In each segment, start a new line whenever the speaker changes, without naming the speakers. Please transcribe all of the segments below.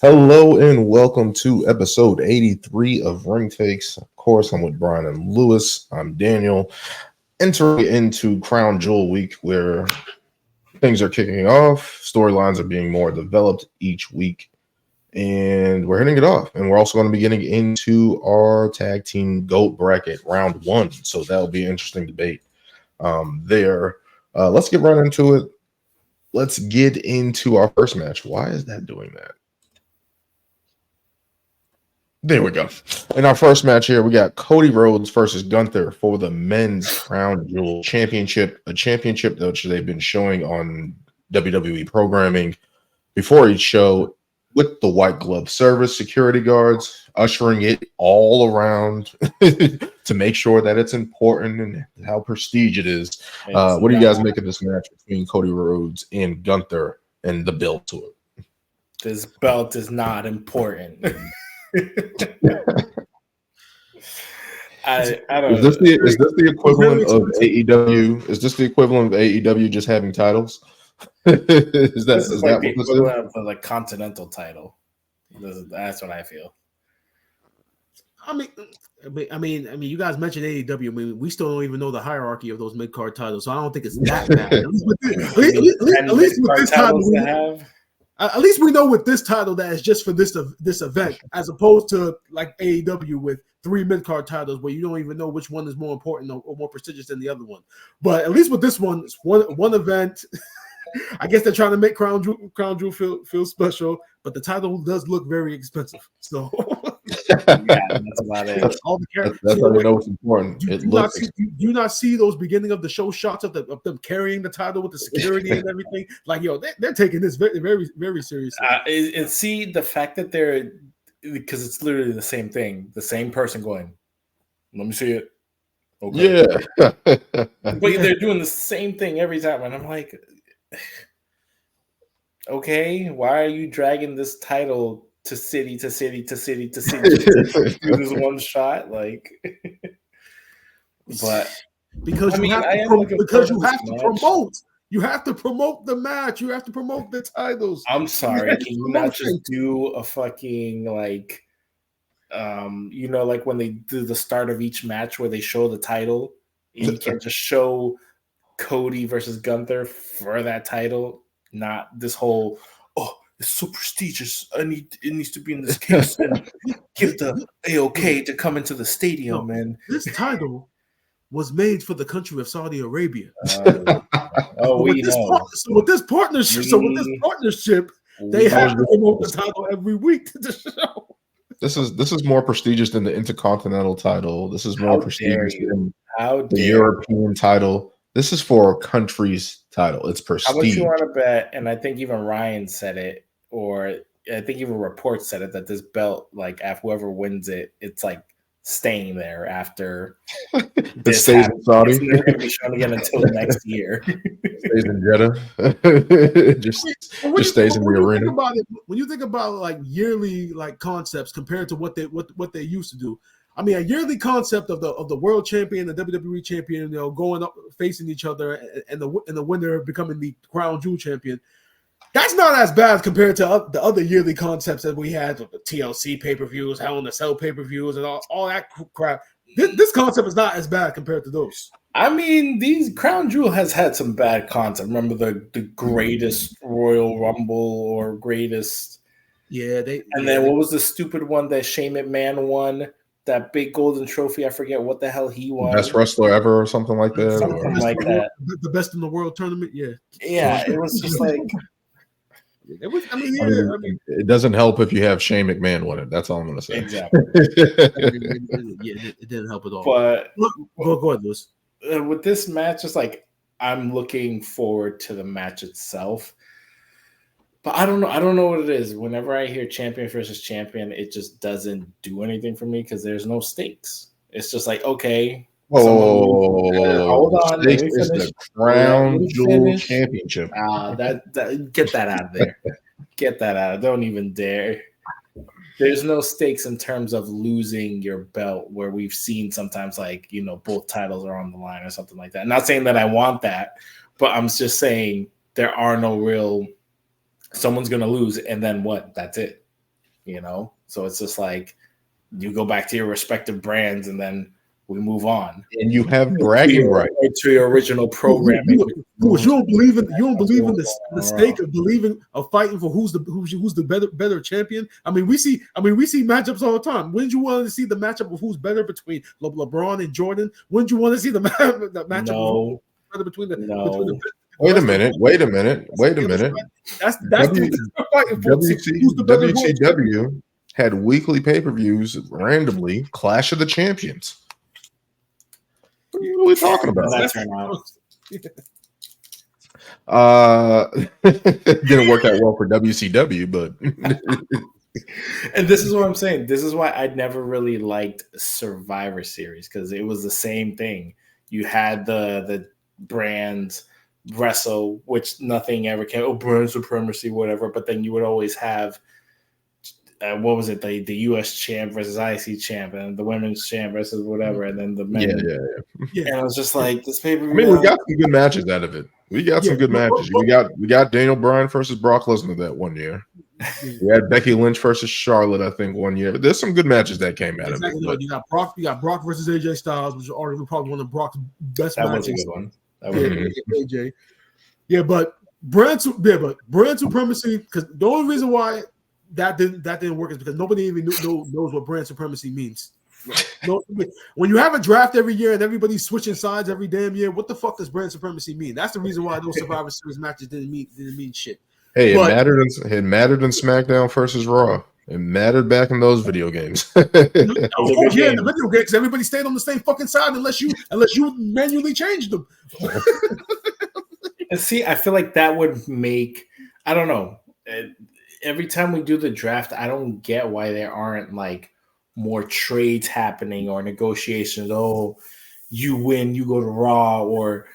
Hello and welcome to episode 83 of Ring Takes. Of course, I'm with Brian and Lewis. I'm Daniel. Entering into Crown Jewel week where things are kicking off, storylines are being more developed each week, and we're hitting it off. And we're also going to be getting into our tag team GOAT bracket round one. So that'll be an interesting debate there. Let's get right into it. Let's get into our first match. Why is that doing that? There we go. In our first match here, we got Cody Rhodes versus Gunther for the Men's Crown Jewel Championship, a championship that they've been showing on WWE programming before each show with the white glove service, security guards, ushering it all around to make sure that it's important and how prestige it is. What do you guys make of this match between Cody Rhodes and Gunther and the build to it?
This belt is not important. I don't
is this the equivalent of AEW? Is this the equivalent of AEW just having titles? is that
the equivalent of the Continental title? That's what I feel.
I mean, you guys mentioned AEW. I mean, we still don't even know the hierarchy of those mid-card titles, so I don't think it's that bad. At least with this title, at least we know with this title that it's just for this event, as opposed to like AEW with 3 mid-card titles where you don't even know which one is more important or more prestigious than the other one. But at least with this one, it's one event. I guess they're trying to make Crown Jewel feel special, but the title does look very expensive. So
that's about it.
That's how we know it's important.
Do you not see those beginning of the show shots of them carrying the title with the security and everything? Like, they're taking this very, very, very seriously.
And see the fact that because it's literally the same thing, the same person going, "Let me see it."
Okay. Yeah,
but they're doing the same thing every time, and I'm like, okay, why are you dragging this title to city to city to city to city to do this one shot? Like, but
because you have to promote. You have to promote the match. You have to promote the titles.
I'm sorry. Can you not just do a fucking like, like when they do the start of each match where they show the title, and you can't just show Cody versus Gunther for that title, not this whole, it's so prestigious. It needs to be in this case and give the AOK to come into the stadium.
No,
and
this title was made for the country of Saudi Arabia. With this partnership, they have to promote the title every week to the show.
This is more prestigious than the Intercontinental title. This is more prestigious than the European title. This is for a country's title. It's prestige.
How much you want to bet? And I think even Ryan said it, or I think even reports said it, that this belt, like, after whoever wins it, it's like staying there after
this stays in Saudi.
It's never going to be shown again until next year.
Stays in Jeddah. just stays in the arena.
When you think about like yearly like concepts compared to what they used to do. I mean, a yearly concept of the world champion, the WWE champion, going up facing each other, and the winner becoming the Crown Jewel champion. That's not as bad compared to the other yearly concepts that we had with the TLC pay-per-views, Hell in a Cell pay-per-views, and all that crap. This concept is not as bad compared to those.
I mean, these Crown Jewel has had some bad concepts. Remember the greatest Royal Rumble or greatest?
Yeah,
then what was the stupid one that Shane McMahon won? That big golden trophy, I forget what the hell he won.
Best wrestler ever or something like that.
Something like that.
The best in the world tournament, yeah.
Yeah, it was just like...
It doesn't help if you have Shane McMahon win it. That's all I'm going to say.
Exactly.
It didn't help at all.
But
go ahead, Lewis.
With this match, it's like I'm looking forward to the match itself. But I don't know what it is. Whenever I hear champion versus champion, it just doesn't do anything for me because there's no stakes. It's just like, okay.
Hold on. Stakes is the Crown Jewel Championship.
Get that out of there. Get that out. Don't even dare. There's no stakes in terms of losing your belt where we've seen sometimes like, both titles are on the line or something like that. I'm not saying that I want that, but I'm just saying there are no real – someone's going to lose and then what? That's it. you know. So it's just like you go back to your respective brands, and then we move on.
And you have bragging rights
to your original programming.
You don't believe in the stake of fighting for who's the better champion. I mean, we see matchups all the time. Wouldn't you want to see the matchup of who's better between LeBron and Jordan? Wouldn't you want to see the matchup?
No.
Between the
Wait a minute.
That's
WCW had weekly pay-per-views randomly. Clash of the Champions. What are we talking about?
That turn out.
Didn't work out well for WCW, but
and this is what I'm saying. This is why I never really liked Survivor Series, because it was the same thing. You had the brands wrestle, which nothing ever came. Brand supremacy, whatever. But then you would always have. What was it? The U.S. champ versus IC champ, and the women's champ versus whatever, and then the men. Yeah. And I was just like, this paper.
I mean, we got some good matches out of it. We got some good matches. We got Daniel Bryan versus Brock Lesnar that one year. We had Becky Lynch versus Charlotte, I think, one year. But there's some good matches that came out of it.
You got Brock versus AJ Styles, which is arguably probably one of Brock's best matches.
That was a good one. That was
AJ. Yeah, but brand supremacy, because the only reason why that didn't work is because nobody even knows what brand supremacy means. No, when you have a draft every year and everybody's switching sides every damn year, what the fuck does brand supremacy mean? That's the reason why those Survivor Series matches didn't mean shit.
Hey, it mattered in SmackDown versus Raw. It mattered back in those video games.
In the video games, everybody stayed on the same fucking side unless you manually changed them.
And see, I feel like that would make, I don't know. Every time we do the draft, I don't get why there aren't like more trades happening or negotiations. Oh, you win, you go to Raw, or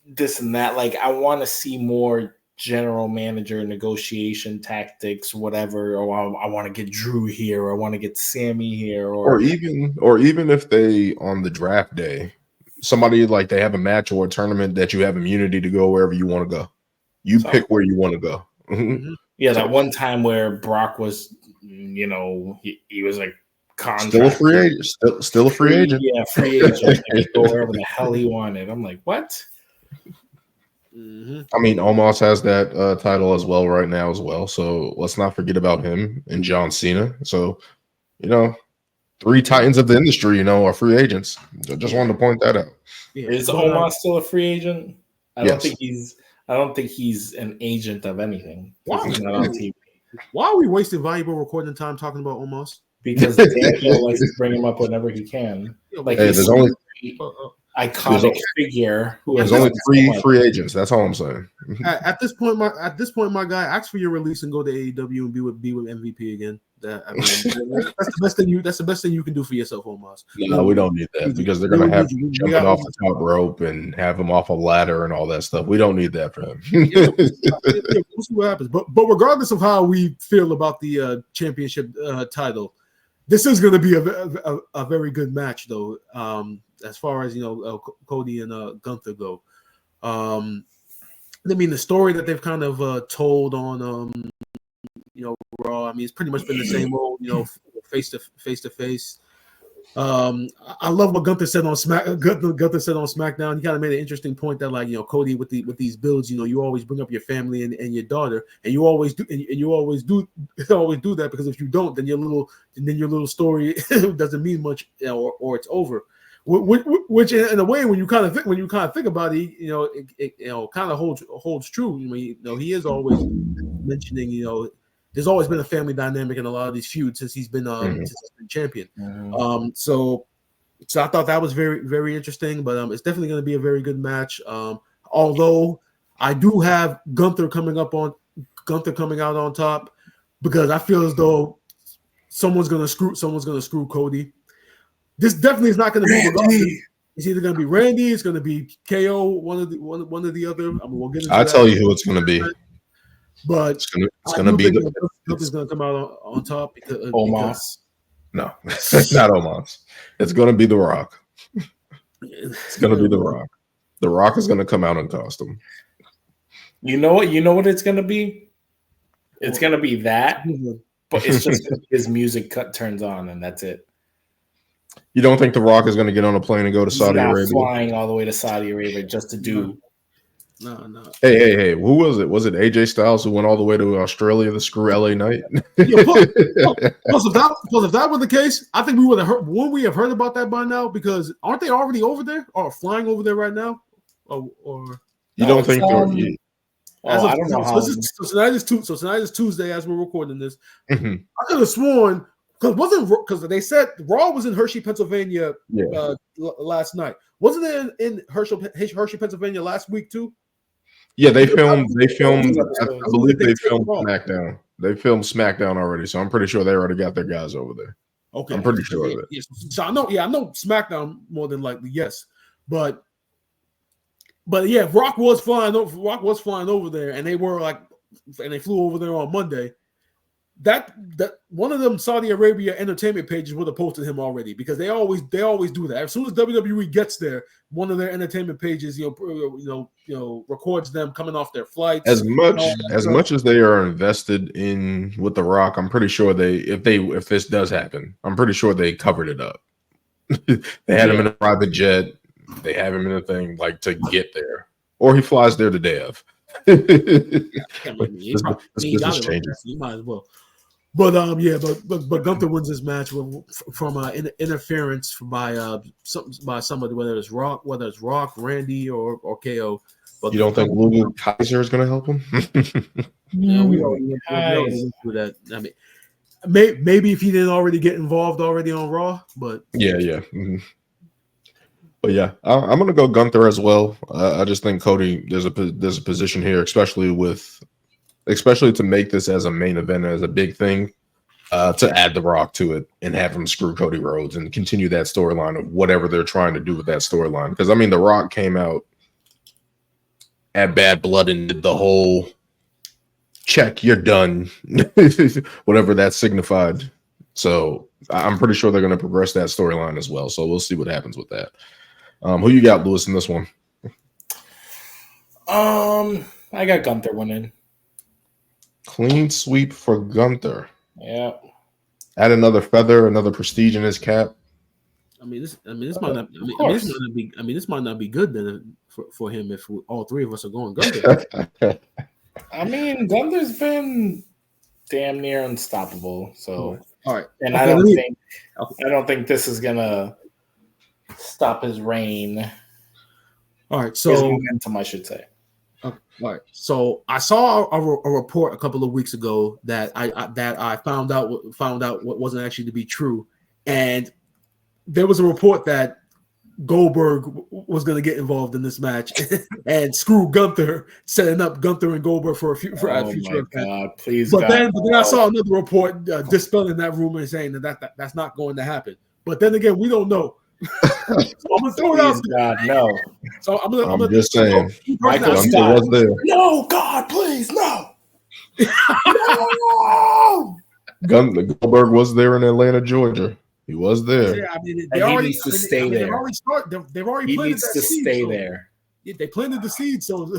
this and that. Like, I want to see more general manager negotiation tactics, whatever. Or I want to get Drew here, or I want to get Sammy here,
or even if they on the draft day, somebody like they have a match or a tournament that you have immunity to go wherever you want to go. You pick where you want to go.
Mm-hmm. Yeah, that one time where Brock was, he was like
still a free agent. Still a free agent.
Yeah, free agent. Go wherever the hell he wanted. I'm like, what?
Mm-hmm.
I mean, Omos has that title as well right now as well. So let's not forget about him and John Cena. So, 3 titans of the industry, are free agents. Just wanted to point that out.
Yeah. Is Omos still a free agent? I don't think he's an agent of anything. He's not on TV.
Why are we wasting valuable recording time talking about Omos?
Because Daniel likes to bring him up whenever he can. Like,
there's only
iconic figure.
There's only 3 free agents. That's all I'm saying.
At this point, my guy, ask for your release and go to AEW and be with MVP again. That's the best thing you can do for yourself, Omos.
No, we don't need that because they're gonna have you jumping off the top rope and have him off a ladder and all that stuff. We don't need that for him.
We'll see what happens. But regardless of how we feel about the championship title, this is going to be a very good match, though. As far as Cody and Gunther go. I mean, the story that they've kind of told on Raw. I mean, it's pretty much been the same old, face to face. I love what Gunther said on SmackDown. He kind of made an interesting point that, like, Cody with these builds, you always bring up your family and your daughter, and you always do that, because if you don't, then your little story doesn't mean much, or it's over. Which in a way, when you kind of think about it, it kind of holds true. He is always mentioning, there's always been a family dynamic in a lot of these feuds since he's been champion.
Mm-hmm.
So I thought that was very, very interesting. But it's definitely going to be a very good match. Although I do have Gunther coming out on top, because I feel as though someone's gonna screw Cody. This definitely is not going to be Randy. It's either going to be Randy, it's going to be KO, one of the other. I mean, we'll get into
I'll tell you who it's going to be.
But
it's going to be
Gunther's going to come out on top because
Omos.
No, it's not Omos. It's going to be The Rock. It's going to be The Rock. The Rock is going to come out in costume.
You know what? You know what it's going to be? It's going to be that, But it's just his music turns on, and that's it.
You don't think The Rock is going to get on a plane and go to Saudi Arabia?
Flying all the way to Saudi Arabia just to do.
No.
Hey! Who was it? Was it AJ Styles who went all the way to Australia to screw LA Knight?
Yeah, plus, if that was the case, I think we would have heard. Wouldn't we have heard about that by now? Because aren't they already over there or flying over there right now? Or
you don't think?
I don't know how.
So tonight is Tuesday as we're recording this. Mm-hmm. I could have sworn because they said Raw was in Hershey, Pennsylvania last night. Wasn't it in Hershey, Pennsylvania last week too?
Yeah, they filmed. I believe they filmed SmackDown. They filmed SmackDown already, so I'm pretty sure they already got their guys over there. Okay, I'm pretty sure of it.
Yes. So I know SmackDown more than likely, yes, but yeah, Rock was flying over there, and they flew over there on Monday. That one of them Saudi Arabia entertainment pages would have posted him already because they always do that. As soon as WWE gets there, one of their entertainment pages, records them coming off their flights.
As much as they are invested in with The Rock, I'm pretty sure if this does happen, I'm pretty sure they covered it up. They had him in a private jet. They have him in a thing like to get there, or he flies there the day of.
This changes. You might as well. But Gunther wins this match from interference by somebody, whether it's Rock, Randy, or KO. But
you don't think Luger Kaiser is going to help him?
We already went through that. I mean, maybe if he didn't already get involved already on Raw, but
yeah. Mm-hmm. But yeah, I'm going to go Gunther as well. I just think Cody, there's a position here, especially to make this as a main event, as a big thing, to add The Rock to it and have him screw Cody Rhodes and continue that storyline of whatever they're trying to do with that storyline. Because, I mean, The Rock came out at Bad Blood and did the whole check, you're done, whatever that signified. So I'm pretty sure they're going to progress that storyline as well. So we'll see what happens with that. Who you got, Lewis, in this one?
I got Gunther winning.
Clean sweep for Gunther.
Yeah.
Add another feather, another prestige in his cap.
This might not be good then for him if all three of us are going Gunther.
I mean, Gunther's been damn near unstoppable. So,
all right,
and I don't think this is gonna stop his reign.
All right, so
momentum, I should say.
All right, so I saw a report a couple of weeks ago that I found out what wasn't actually to be true, and there was a report that Goldberg was going to get involved in this match and screw Gunther, setting up Gunther and Goldberg for a future event.
God, please!
But then I saw another report dispelling that rumor and saying that's not going to happen. But then again, we don't know. So I'm gonna throw it out.
God, no.
So I'm
just saying.
Michael Scott was there. No, God, please, no. No.
Goldberg was there in Atlanta, Georgia. He was there.
Yeah, I mean,
he needs to stay there.
They've already
he
planted
needs
that
to
seed,
stay there.
Yeah, they planted the seed, so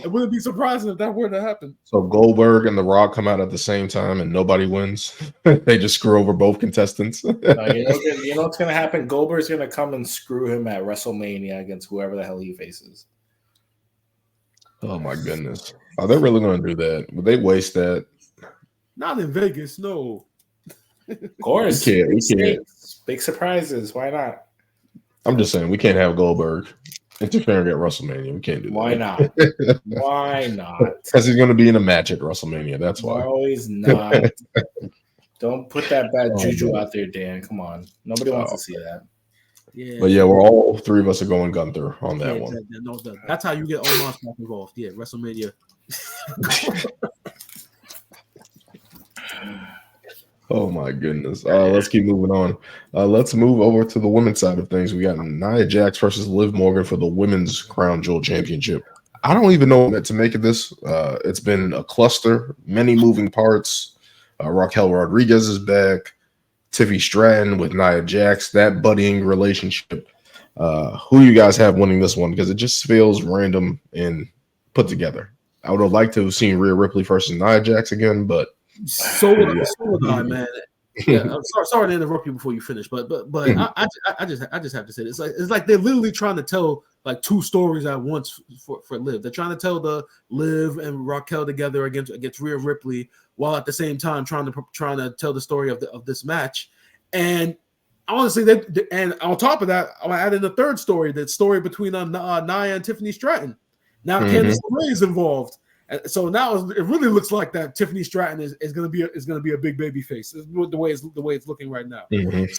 it wouldn't be surprising if that were to happen.
So Goldberg and The Rock come out at the same time, and nobody wins. They just screw over both contestants.
You know what's going to happen? Goldberg's going to come and screw him at WrestleMania against whoever the hell he faces.
Oh my goodness! Are they really going to do that? Would they waste that?
Not in Vegas, no.
Of course,
we can't.
Big surprises. Why not?
I'm just saying we can't have Goldberg interfering at WrestleMania. We can't do that.
Why not? Why not?
Because he's going to be in a match at WrestleMania. That's why.
No, he's not. Don't put that bad juju out there, Dan. Come on. Nobody wants to see that.
Yeah.
But yeah, we're all three of us are going Gunther on that one.
That's how you get Omar involved. Yeah, WrestleMania.
Oh my goodness. Let's keep moving on. Let's move over to the women's side of things. We got Nia Jax versus Liv Morgan for the Women's Crown Jewel Championship. I don't even know what to make of this. It's been a cluster, many moving parts. Raquel Rodriguez is back. Tiffy Stratton with Nia Jax, that buddying relationship. Who you guys have winning this one? Because it just feels random and put together. I would have liked to have seen Rhea Ripley versus Nia Jax again, but
So would I, man. Yeah, I'm sorry to interrupt you before you finish, but I just have to say this. It's like they're literally trying to tell like two stories at once for Liv. They're trying to tell the Liv and Raquel together against Rhea Ripley, while at the same time trying to tell the story of this match. And honestly, and on top of that, I'll add in the third story, the story between Nia and Tiffany Stratton. Now Candice LeRae is involved. So now it really looks like that Tiffany Stratton is going to be a big baby face. The way it's looking right now.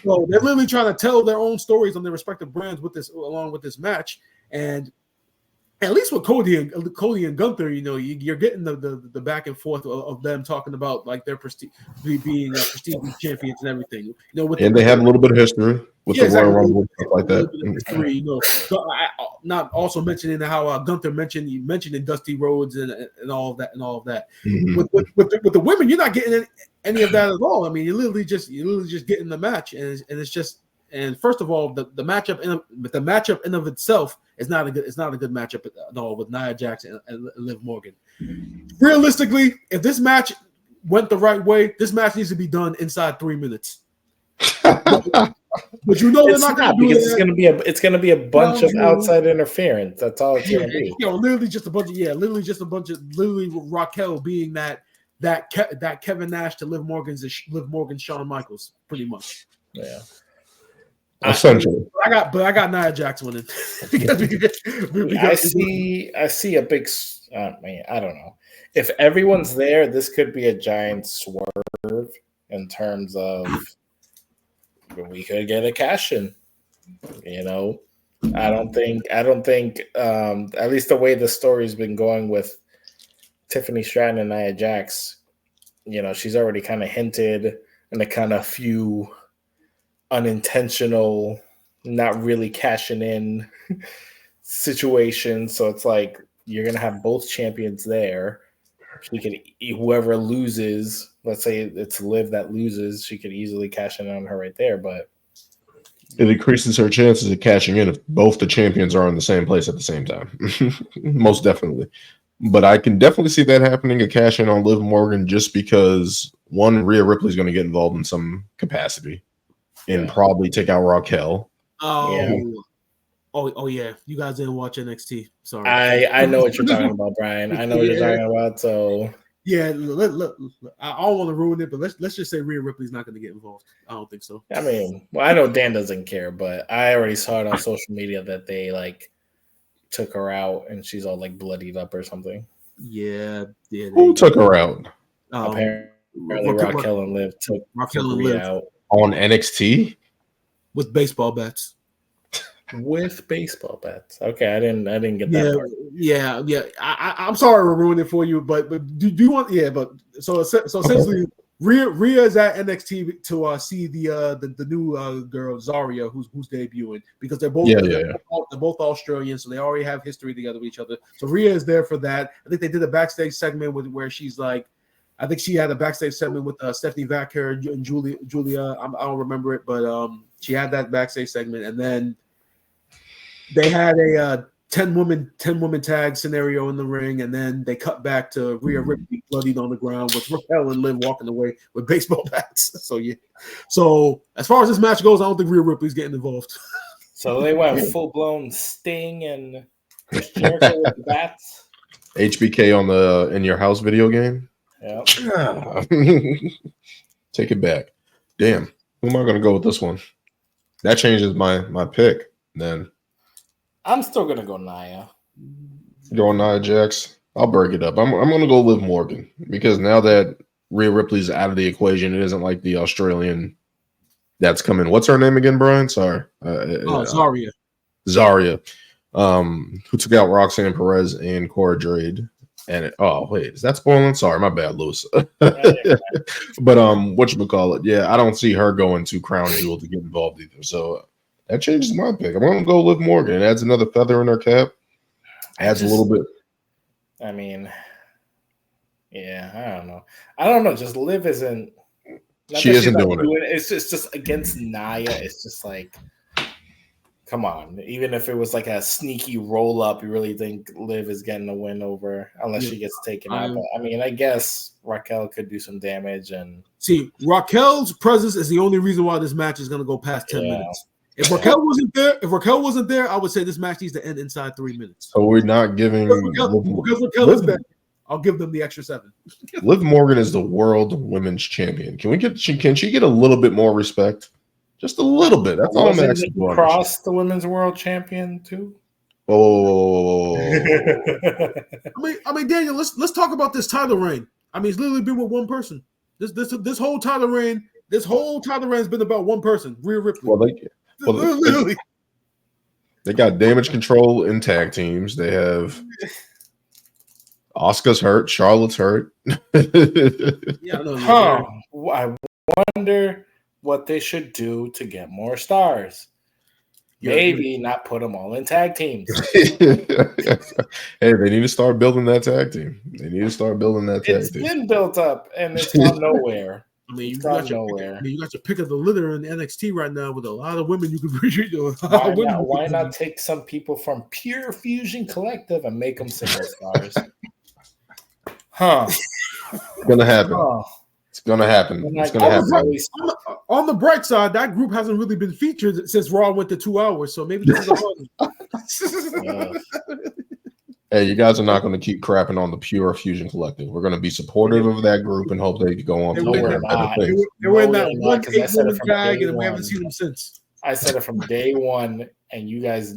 So they're literally trying to tell their own stories on their respective brands along with this match. And at least with Cody and Gunther, you're getting the back and forth of them talking about like their prestige being prestige champions and everything.
They have a little bit of history with the Royal Rumble and stuff like that.
History, so not also mentioning how Gunther mentioned in Dusty Rhodes and all of that. With the women, you're not getting any of that at all. I mean, you're literally just getting the match, and it's just. And first of all, the matchup in of itself is not a good matchup at all with Nia Jax and Liv Morgan. Realistically, if this match went the right way, this match needs to be done inside 3 minutes. But they're not going to do it.
It's going to be a bunch of outside interference. That's all it's going to be.
Literally just a bunch of literally Raquel being that Kevin Nash to Liv Morgan's Shawn Michaels, pretty much.
Yeah.
Essentially,
I got Nia Jax winning.
I see a big. I don't know if everyone's there. This could be a giant swerve in terms of we could get a cash in. I don't think. At least the way the story's been going with Tiffany Stratton and Nia Jax, she's already kind of hinted in a kind of few unintentional, not really cashing in situation. So it's like you're gonna have both champions there. She could, whoever loses, let's say it's Liv that loses, she could easily cash in on her right there. But
it increases her chances of cashing in if both the champions are in the same place at the same time. Most definitely. But I can definitely see that happening, a cash in on Liv Morgan, just because one, Rhea Ripley's going to get involved in some capacity. And probably take out Raquel.
Oh yeah. You guys didn't watch NXT. Sorry.
I know what you're talking about, Brian. I know what you're talking about. So
yeah, I don't want to ruin it, but let's just say Rhea Ripley's not going to get involved. I don't think so.
I mean, I know Dan doesn't care, but I already saw it on social media that they like took her out and she's all like bloodied up or something.
Yeah.
Who took her out?
Apparently, Raquel and Liv took Rhea out.
On NXT
with baseball bats.
With baseball bats. Okay, I didn't get that part.
Yeah. I'm sorry to ruin it for you, but do you want? Yeah, but so essentially, Rhea is at NXT to see the new girl Zarya who's debuting, because they're both they're both Australian, so they already have history together with each other. So Rhea is there for that. I think they did a backstage segment where she's like. I think she had a backstage segment with Stephanie Vaquer and Julia. I don't remember it, but she had that backstage segment, and then they had a 10-woman tag scenario in the ring, and then they cut back to Rhea Ripley bloodied on the ground with Raquel and Liv walking away with baseball bats. So yeah. So as far as this match goes, I don't think Rhea Ripley's getting involved.
So they went full blown Sting and Chris Jericho with the bats.
HBK on the In Your House video game.
Yeah.
Take it back. Damn. Who am I going to go with this one? That changes my pick. Then
I'm still going to go Nia.
Going Nia Jax. I'll break it up. I'm going to go Liv Morgan, because now that Rhea Ripley's out of the equation, it isn't like the Australian that's coming. What's her name again, Brian? Sorry.
Zarya.
Zarya. Who took out Roxanne Perez and Cora Jade. And wait, is that spoiling? Sorry, my bad, Lewis. But whatchamacallit? Yeah, I don't see her going to Crown Jewel to get involved either. So that changes my pick. I'm going to go Liv Morgan. It adds another feather in her cap. Adds a little bit.
I mean, yeah, I don't know. Just Liv isn't.
She isn't doing it.
It's just against Nia. It's just like Come on. Even if it was like a sneaky roll up, you really think Liv is getting a win over unless she gets taken out. But I mean, I guess Raquel could do some damage. And
see, Raquel's presence is the only reason why this match is going to go past 10 minutes. If Raquel wasn't there, I would say this match needs to end inside 3 minutes.
So we're not giving
because Raquel is there. I'll give them the extra 7.
Liv Morgan is the world women's champion. Can she get a little bit more respect? Just a little bit. That's all I'm asking for.
Cross the women's world champion too.
Oh.
I mean, Daniel, let's talk about this title reign. I mean, it's literally been with one person. This whole title reign has been about one person, Rhea Ripley.
They got Damage Control in tag teams. They have Asuka's hurt, Charlotte's hurt.
Yeah,
I wonder what they should do to get more stars. Maybe not put them all in tag teams.
Hey, they need to start building that tag team. It's
been built up and it's gone nowhere.
I mean, you got your pick of the litter in NXT right now with a lot of women you could appreciate.
Why not take some people from Pure Fusion Collective and make them single stars?
It's gonna happen. It's gonna happen.
On the bright side, that group hasn't really been featured since Raw went to 2 hours, so maybe this is a
Hey, you guys are not going to keep crapping on the Pure Fusion Collective. We're going to be supportive of that group and hope they go on to better things.
They were in that 1-8-woman tag, and we haven't seen them since.
I said it from day one, and you guys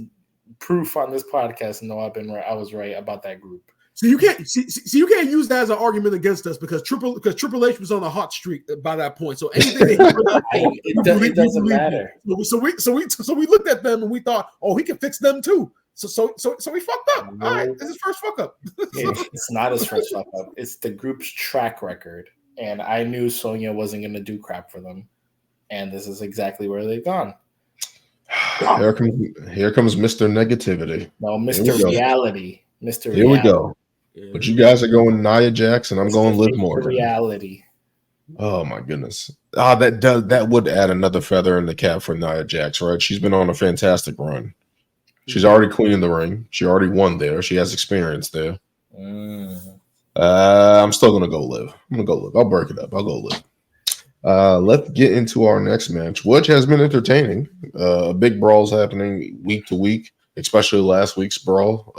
proof on this podcast know I was right about that group.
So you can't use that as an argument against us because Triple H was on a hot streak by that point. So anything
it doesn't matter.
So we looked at them and we thought, oh, he can fix them too. So we fucked up. All right, this is his first fuck up.
It's not his first fuck up. It's the group's track record, and I knew Sonya wasn't going to do crap for them, and this is exactly where they've gone.
Here comes Mr. Negativity.
No, Mr. Reality. Mr.
Here we go. But you guys are going Nia Jax, and I'm going Liv Morgan.
Reality.
Oh my goodness. That would add another feather in the cap for Nia Jax, right? She's been on a fantastic run. She's already queen in the ring. She already won there. She has experience there. I'm still gonna go Liv. I'll break it up. I'll go Liv. Let's get into our next match, which has been entertaining. Big brawls happening week to week, especially last week's brawl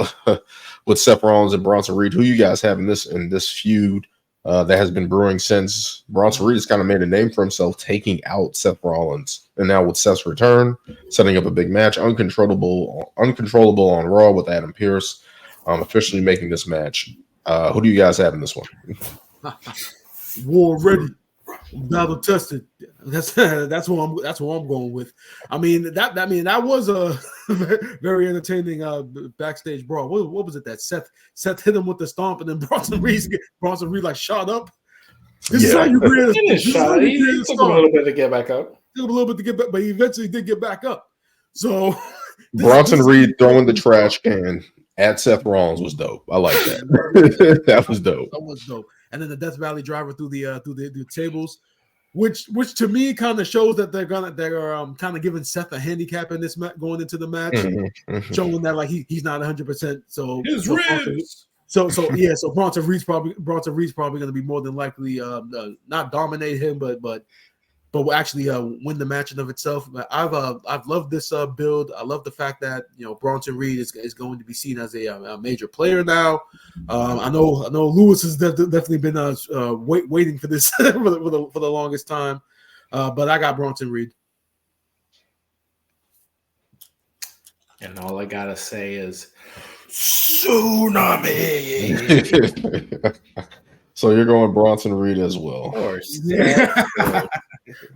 with Seth Rollins and Bronson Reed. Who you guys have in this feud that has been brewing since Bronson Reed has kind of made a name for himself, taking out Seth Rollins, and now with Seth's return, setting up a big match, uncontrollable on Raw with Adam Pearce, officially making this match. Who do you guys have in this one?
War ready, battle tested. That's what I'm going with. I mean that was a very entertaining backstage brawl. What was it that Seth hit him with the stomp and then Bronson Reed like shot up. This is how you create
He took a little bit to get back up.
But he eventually did get back up. So
Bronson Reed throwing the trash can at Seth Rollins was dope. I like that. That was dope.
That was dope. And then the Death Valley driver through the tables, which to me kind of shows that they're kind of giving Seth a handicap in this going into the match, showing that like he's not 100%. So
his ribs.
So Bronson Reed's probably going to be more than likely not dominate him, but actually win the match in of itself. I've loved this build. I love the fact that Bronson Reed is going to be seen as a major player now. I know Lewis has definitely been waiting for this for the longest time, but I got Bronson Reed.
And all I gotta say is tsunami.
So you're going Bronson Reed as well.
Of course.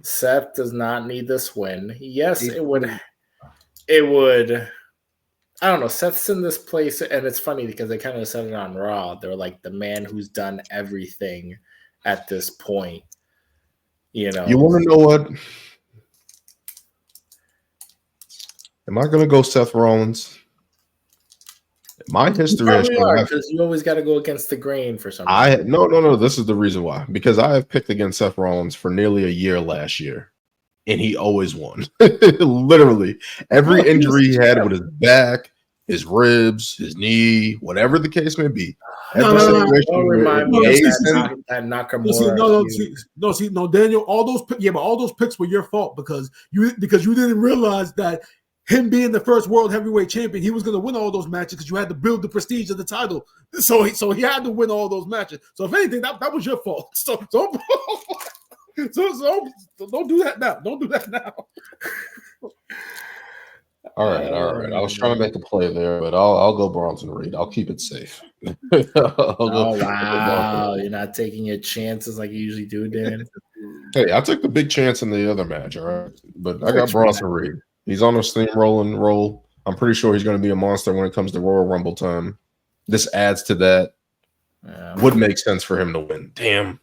Seth does not need this win. Yes, it would. I don't know. Seth's in this place, and it's funny because they kind of said it on Raw. They're like the man who's done everything at this point. You
want to know what? Am I going to go Seth Rollins? My history is
because you always got to go against the grain for some reason.
No. This is the reason why. Because I have picked against Seth Rollins for nearly a year last year. and he always won. Literally, every injury he had with his back, his ribs, his knee, whatever the case may be.
Don't remind me of that Nakamura.
No, Daniel. All those picks were your fault because you didn't realize that him being the first world heavyweight champion, he was going to win all those matches because you had to build the prestige of the title. So he had to win all those matches. So if anything, that was your fault. So don't do that now. Don't do that now.
All right. I was trying to make a play there, but I'll go Bronson Reed. I'll keep it safe.
Wow, you're not taking your chances like you usually do, Dan.
Hey, I took the big chance in the other match, all right? But I got Bronson Reed. He's on a steamrolling roll. I'm pretty sure he's going to be a monster when it comes to Royal Rumble time. This adds to that. Would make sense for him to win. Damn.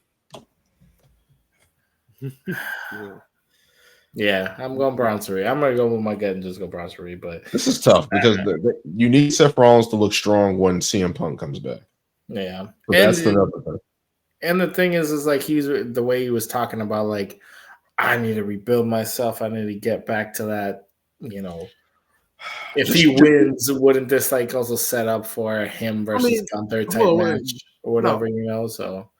Yeah, I'm going Bronson Reed. I'm going to go with my gut and just go Bronson Reed. But
this is tough because you need Seth Rollins to look strong when CM Punk comes back.
Yeah.
But that's another thing.
And the thing is like he's the way he was talking about, like, I need to rebuild myself. I need to get back to that, you know. If he wins, wouldn't this like also set up for him versus Gunther type match or whatever, you know? So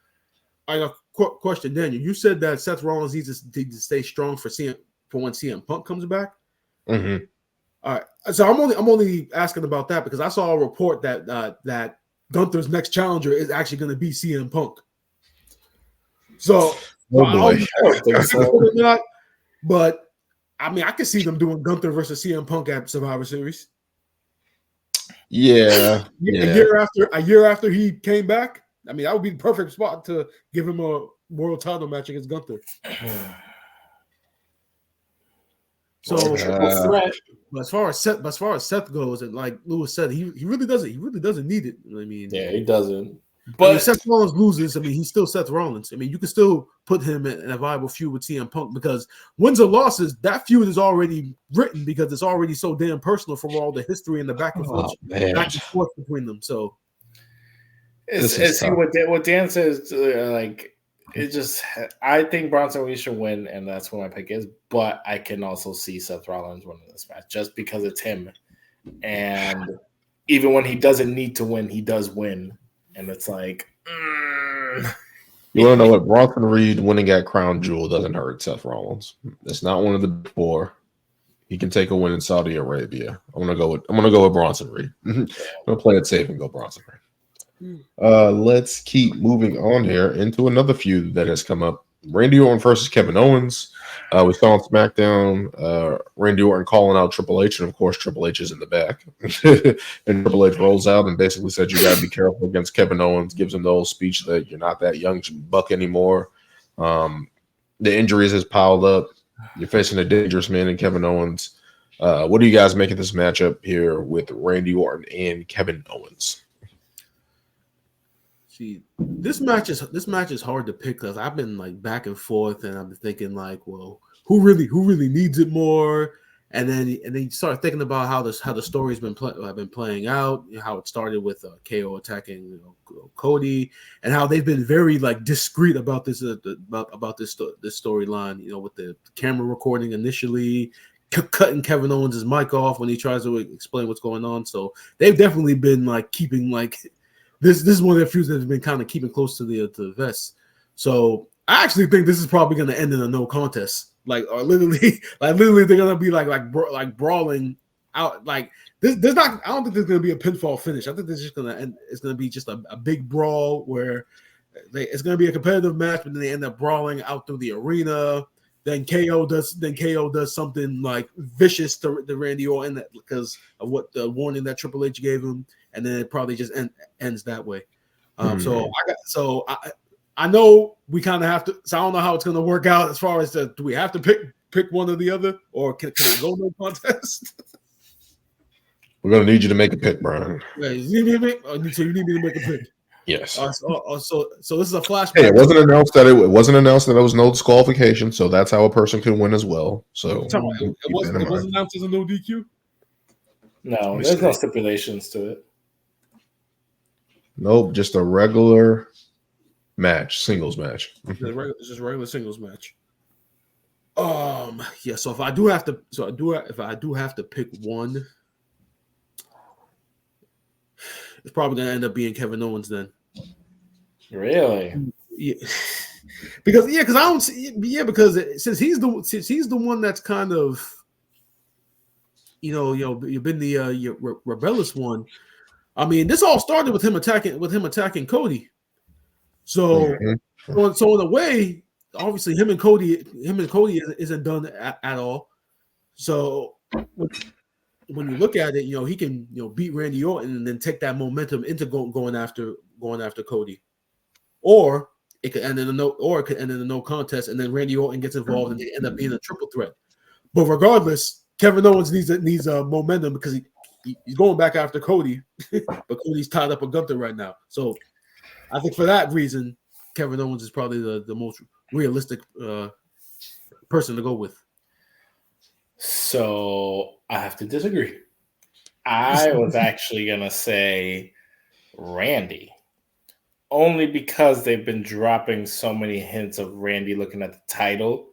I got a question, Daniel. You said that Seth Rollins needs to stay strong for when CM Punk comes back.
Mm-hmm.
All right. So I'm only asking about that because I saw a report that that Gunther's next challenger is actually going to be CM Punk. So
I don't think so.
But I mean, I could see them doing Gunther versus CM Punk at Survivor Series.
Yeah.
A year after he came back, I mean, that would be the perfect spot to give him a world title match against Gunther. So, as far as Seth goes, and like Lewis said, he really doesn't need it. I mean,
yeah, he doesn't.
But if Seth Rollins loses, I mean, he's still Seth Rollins. I mean, you can still put him in a viable feud with CM Punk because wins or losses, that feud is already written because it's already so damn personal from all the history and the back and forth between them. So,
see what Dan says, like it just. I think Bronson Reed should win, and that's what my pick is. But I can also see Seth Rollins winning this match just because it's him, and even when he doesn't need to win, he does win. And it's like,
you want to know what? Bronson Reed winning at Crown Jewel doesn't hurt Seth Rollins. It's not one of the big four. He can take a win in Saudi Arabia. I'm gonna go with Bronson Reed. I'm gonna play it safe and go Bronson Reed. Let's keep moving on here into another feud that has come up. Randy Orton versus Kevin Owens. We saw on SmackDown Randy Orton calling out Triple H, and of course Triple H is in the back. And Triple H rolls out and basically said, "You got to be careful against Kevin Owens." Gives him the old speech that you're not that young buck anymore. The injuries has piled up. You're facing a dangerous man in Kevin Owens. What do you guys make of this matchup here with Randy Orton and Kevin Owens?
See, this match is hard to pick because I've been like back and forth, and I've been thinking like, well, who really needs it more? And then you start thinking about how the story's been playing out, how it started with KO attacking Cody, and how they've been very like discreet about this about this storyline. You know, with the camera recording initially, cutting Kevin Owens' mic off when he tries to explain what's going on. So they've definitely been like keeping like. This is one of the feuds that have been kind of keeping close to the vest. So I actually think this is probably going to end in a no contest. Or literally they're going to be like brawling out. Like there's not. I don't think there's going to be a pinfall finish. I think this is just going to end. It's going to be just a big brawl where it's going to be a competitive match, but then they end up brawling out through the arena. Then KO does something like vicious to Randy Orton because of what the warning that Triple H gave him. And then it probably just ends that way. So I know we kind of have to. So I don't know how it's going to work out as far as do we have to pick one or the other, or can I go no contest?
We're going to need you to make a pick, Brian.
Yeah, you need me to make a pick.
Yes.
So this is a flashback.
Hey, it wasn't announced that there was no disqualification, so that's how a person can win as well. So
it wasn't announced as a no DQ.
No, there's no stipulations to it.
Nope, just a regular match, singles match.
It's just a regular singles match. Yeah. So if I do have to pick one, it's probably gonna end up being Kevin Owens then.
Really?
Yeah. Because I don't see. Yeah, because since he's the one that's kind of, you've been the rebellious one. I mean, this all started with him attacking Cody. So, so in a way, obviously, him and Cody isn't done at all. So when you look at it, he can beat Randy Orton and then take that momentum into going after Cody, or it could end in a no contest, and then Randy Orton gets involved and they end up being a triple threat. But regardless, Kevin Owens needs a momentum because he's going back after Cody, but Cody's tied up with Gunther right now. So I think for that reason, Kevin Owens is probably the most realistic person to go with.
So I have to disagree. I was actually going to say Randy, only because they've been dropping so many hints of Randy looking at the title.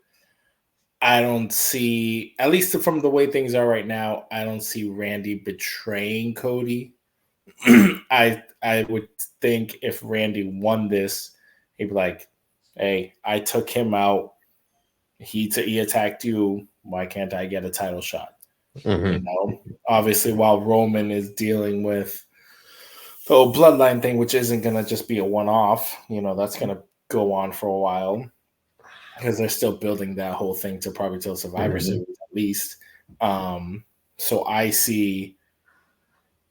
I don't see, at least from the way things are right now, I don't see Randy betraying Cody. I would think if Randy won this, he'd be like, hey, I took him out. He attacked you. Why can't I get a title shot? Obviously, while Roman is dealing with the whole bloodline thing, which isn't going to just be a one-off, that's going to go on for a while because they're still building that whole thing to probably till Survivor Series at least. So I see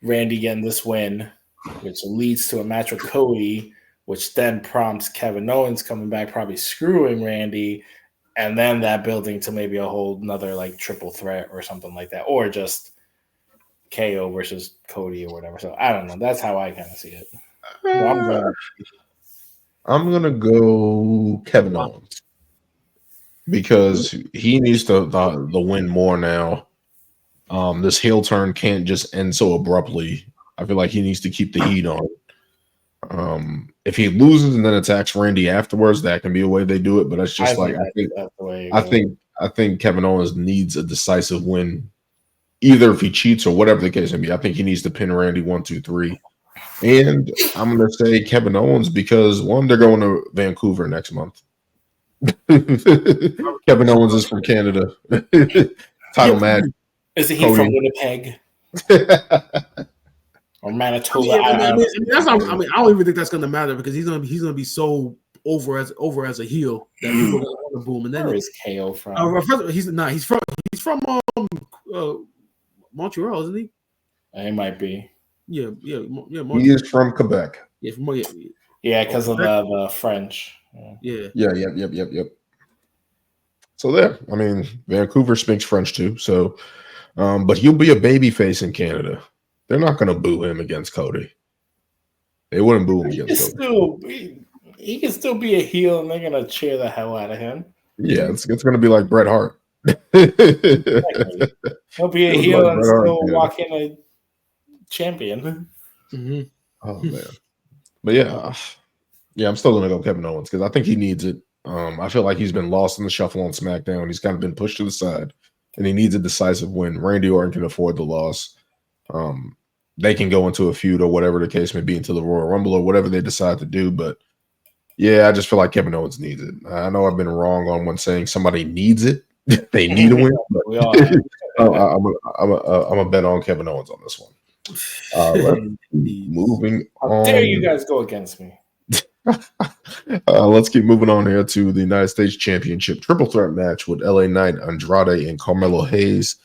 Randy getting this win, which leads to a match with Cody, which then prompts Kevin Owens coming back, probably screwing Randy, and then that building to maybe a whole another like triple threat or something like that, or just KO versus Cody or whatever. So I don't know. That's how I kind of see it.
I'm gonna go Kevin Owens because he needs the win more now. This heel turn can't just end so abruptly. I feel like he needs to keep the heat on. If he loses and then attacks Randy afterwards, that can be a way they do it. But it's just I think Kevin Owens needs a decisive win, either if he cheats or whatever the case may be. I think he needs to pin Randy 1, 2, 3. And I'm gonna say Kevin Owens because one, they're going to Vancouver next month. Kevin Owens is from Canada. Title match.
Is he from Winnipeg? Or Manitoba.
I don't even think that's going to matter because he's going to be so over as a heel that people are going to boom. And then
where is KO from?
He's from Montreal, isn't he?
He might be.
Yeah.
He is from Quebec.
Yeah, because of the French.
Yeah.
Yep. So there. I mean, Vancouver speaks French too. So, but he'll be a baby face in Canada. They're not going to boo him against Cody. They wouldn't boo him against Cody.
He can still be a heel, and they're going to cheer the hell out of him.
Yeah, it's going to be like Bret Hart.
Exactly. He'll be a heel and still walk in a champion.
Mm-hmm.
Oh, man. But yeah, I'm still going to go Kevin Owens because I think he needs it. I feel like he's been lost in the shuffle on SmackDown. He's kind of been pushed to the side, and he needs a decisive win. Randy Orton can afford the loss. They can go into a feud or whatever the case may be into the Royal Rumble or whatever they decide to do. But yeah, I just feel like Kevin Owens needs it. I know I've been wrong on when saying somebody needs it. They need a win. I'm a bet on Kevin Owens on this one. Moving on.
How dare you guys go against me?
Let's keep moving on here to the United States Championship triple threat match with LA Knight, Andrade, and Carmelo Hayes.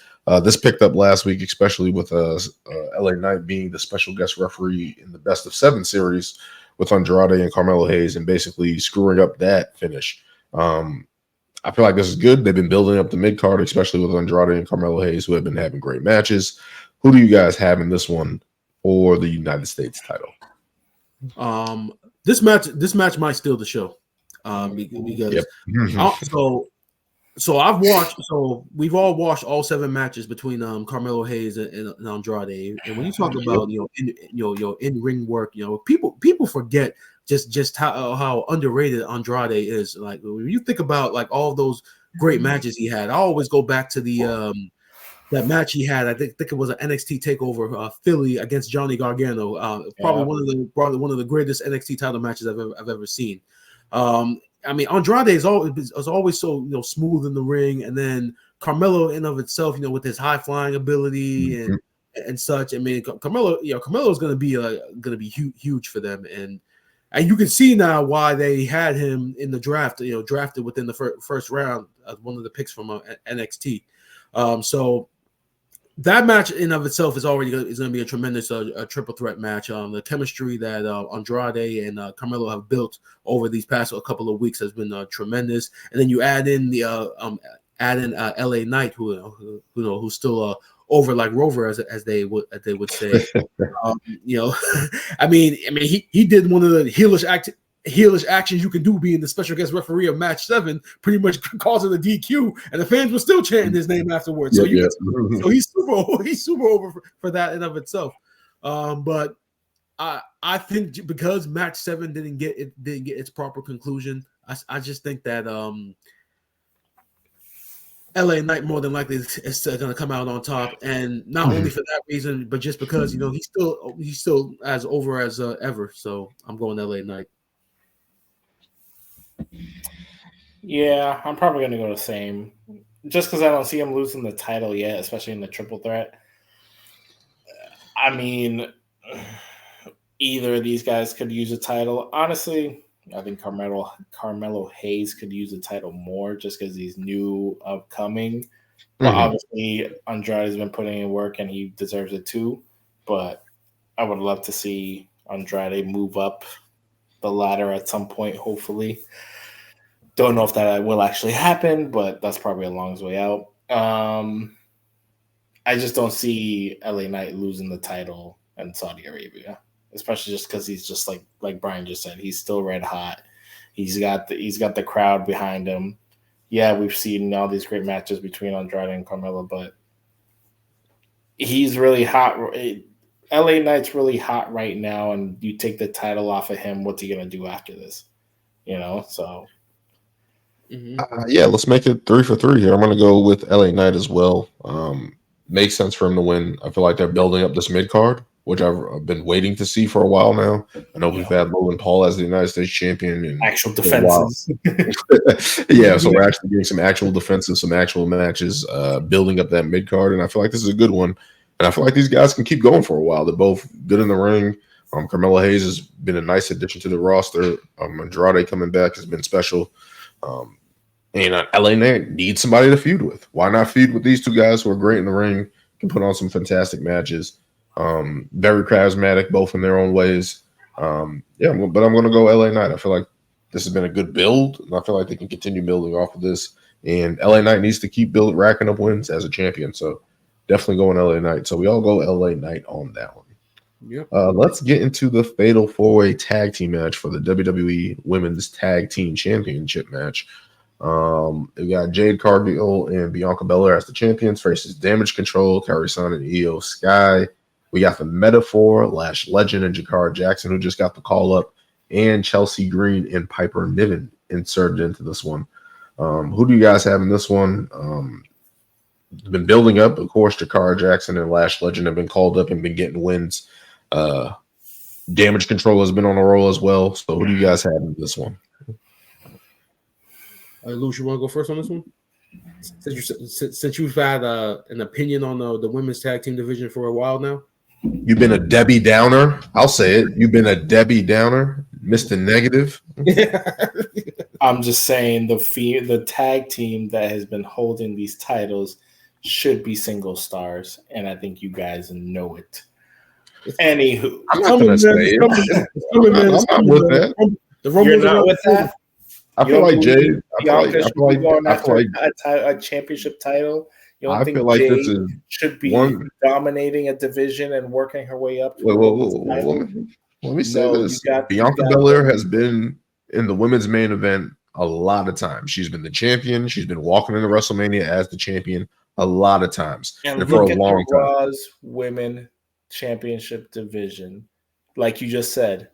This picked up last week, especially with LA Knight being the special guest referee in the Best of 7 series with Andrade and Carmelo Hayes and basically screwing up that finish. I feel like this is good. They've been building up the mid-card, especially with Andrade and Carmelo Hayes, who have been having great matches. Who do you guys have in this one for the United States title?
This match might steal the show because So I've watched. So we've all watched all 7 matches between Carmelo Hayes and Andrade. And when you talk about in ring work, people forget just how underrated Andrade is. Like when you think about like all those great matches he had. I always go back to the that match he had. I think it was an NXT Takeover Philly against Johnny Gargano. Probably one of the greatest NXT title matches I've ever seen. I mean, Andrade is always so smooth in the ring, and then Carmelo in of itself, with his high flying ability and such. I mean, Carmelo is going to be huge for them, and you can see now why they had him in the draft. Drafted within the first round as one of the picks from NXT. So that match in of itself is going to be a tremendous triple threat match. The chemistry that Andrade and Carmelo have built over these past couple of weeks has been tremendous. And then you add in the LA Knight, who's still over like Rover, as they would say. I mean, he did one of the heelish actions you can do, being the special guest referee of match 7, pretty much causing a DQ, and the fans were still chanting his name afterwards. So so he's super over for that in of itself. But I think because match 7 didn't get its proper conclusion, I just think that LA Knight more than likely is going to come out on top, and not only for that reason, but just because he's still as over as ever. So I'm going LA Knight.
Yeah, I'm probably going to go the same, just because I don't see him losing the title yet, especially in the triple threat. I mean, either of these guys could use a title. Honestly, I think Carmelo Hayes could use a title more, just because he's new, upcoming. But obviously, Andrade's been putting in work, and he deserves it too. But I would love to see Andrade move up the ladder at some point, hopefully. Don't know if that will actually happen, but that's probably a long way out. I just don't see LA Knight losing the title in Saudi Arabia, especially just because he's just like Brian just said, he's still red hot. He's got the crowd behind him. Yeah, we've seen all these great matches between Andrade and Carmelo, but he's really hot. LA Knight's really hot right now, and you take the title off of him, what's he gonna do after this? So.
Yeah, let's make it 3 for 3 here. I'm going to go with LA Knight as well. Makes sense for him to win. I feel like they're building up this mid card, which I've been waiting to see for a while now. I know we've had Logan Paul as the United States champion and
actual defenses.
Yeah, so we're actually getting some actual defenses, some actual matches, building up that mid card, and I feel like this is a good one. And I feel like these guys can keep going for a while. They're both good in the ring. Carmelo Hayes has been a nice addition to the roster. Andrade coming back has been special. LA Knight needs somebody to feud with. Why not feud with these two guys who are great in the ring, can put on some fantastic matches, very charismatic, both in their own ways. But I'm going to go LA Knight. I feel like this has been a good build, and I feel like they can continue building off of this. And LA Knight needs to keep racking up wins as a champion. So definitely going LA Knight. So we all go LA Knight on that one.
Yep.
Let's get into the Fatal 4-Way Tag Team match for the WWE Women's Tag Team Championship match. We got Jade Cargill and Bianca Belair as the champions versus Damage Control, Kairi Sane and Io Sky. We got the Metaphor, Lash Legend, and Jakara Jackson, who just got the call up, and Chelsea Green and Piper Niven inserted into this one. Who do you guys have in this one? Been building up, of course. Jakara Jackson and Lash Legend have been called up and been getting wins. Damage Control has been on a roll as well. So who do you guys have in this one?
Luce, you want to go first on this one? Since you've had an opinion on the women's tag team division for a while now.
You've been a Debbie Downer. I'll say it. You've been a Debbie Downer, Mr. Negative.
I'm just saying the tag team that has been holding these titles should be single stars, and I think you guys know it. Anywho,
I'm not going to say it. I'm with that.
You're not with that?
I feel like Jade. I feel like
a championship title. You don't think
like
Jade
this is
should be dominating a division and working her way up?
Let me say this: Bianca Belair has been in the women's main event a lot of times. She's been the champion. She's been walking into WrestleMania as the champion a lot of times,
and
for a long time.
Raw's Women Championship division, like you just said,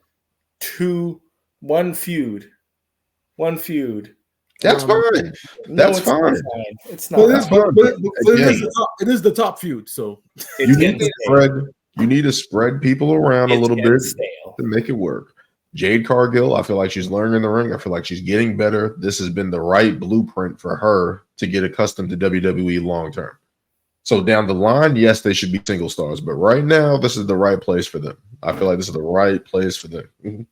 one feud.
That's fine. That's fine.
It's not.
It is the top feud. So
you need to spread. You need to spread people around a little bit to make it work. Jade Cargill, I feel like she's learning in the ring. I feel like she's getting better. This has been the right blueprint for her to get accustomed to WWE long term. So down the line, yes, they should be single stars, but right now, this is the right place for them. I feel like this is the right place for them. Mm-hmm.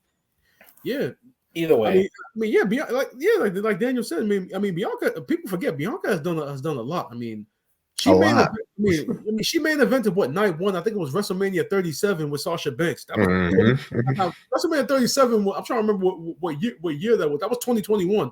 Yeah.
Either way,
like Daniel said. I mean, Bianca. People forget Bianca has done a lot. I mean, she main evented what night one? I think it was WrestleMania 37 with Sasha Banks. That was WrestleMania 37. I'm trying to remember what year that was. That was 2021.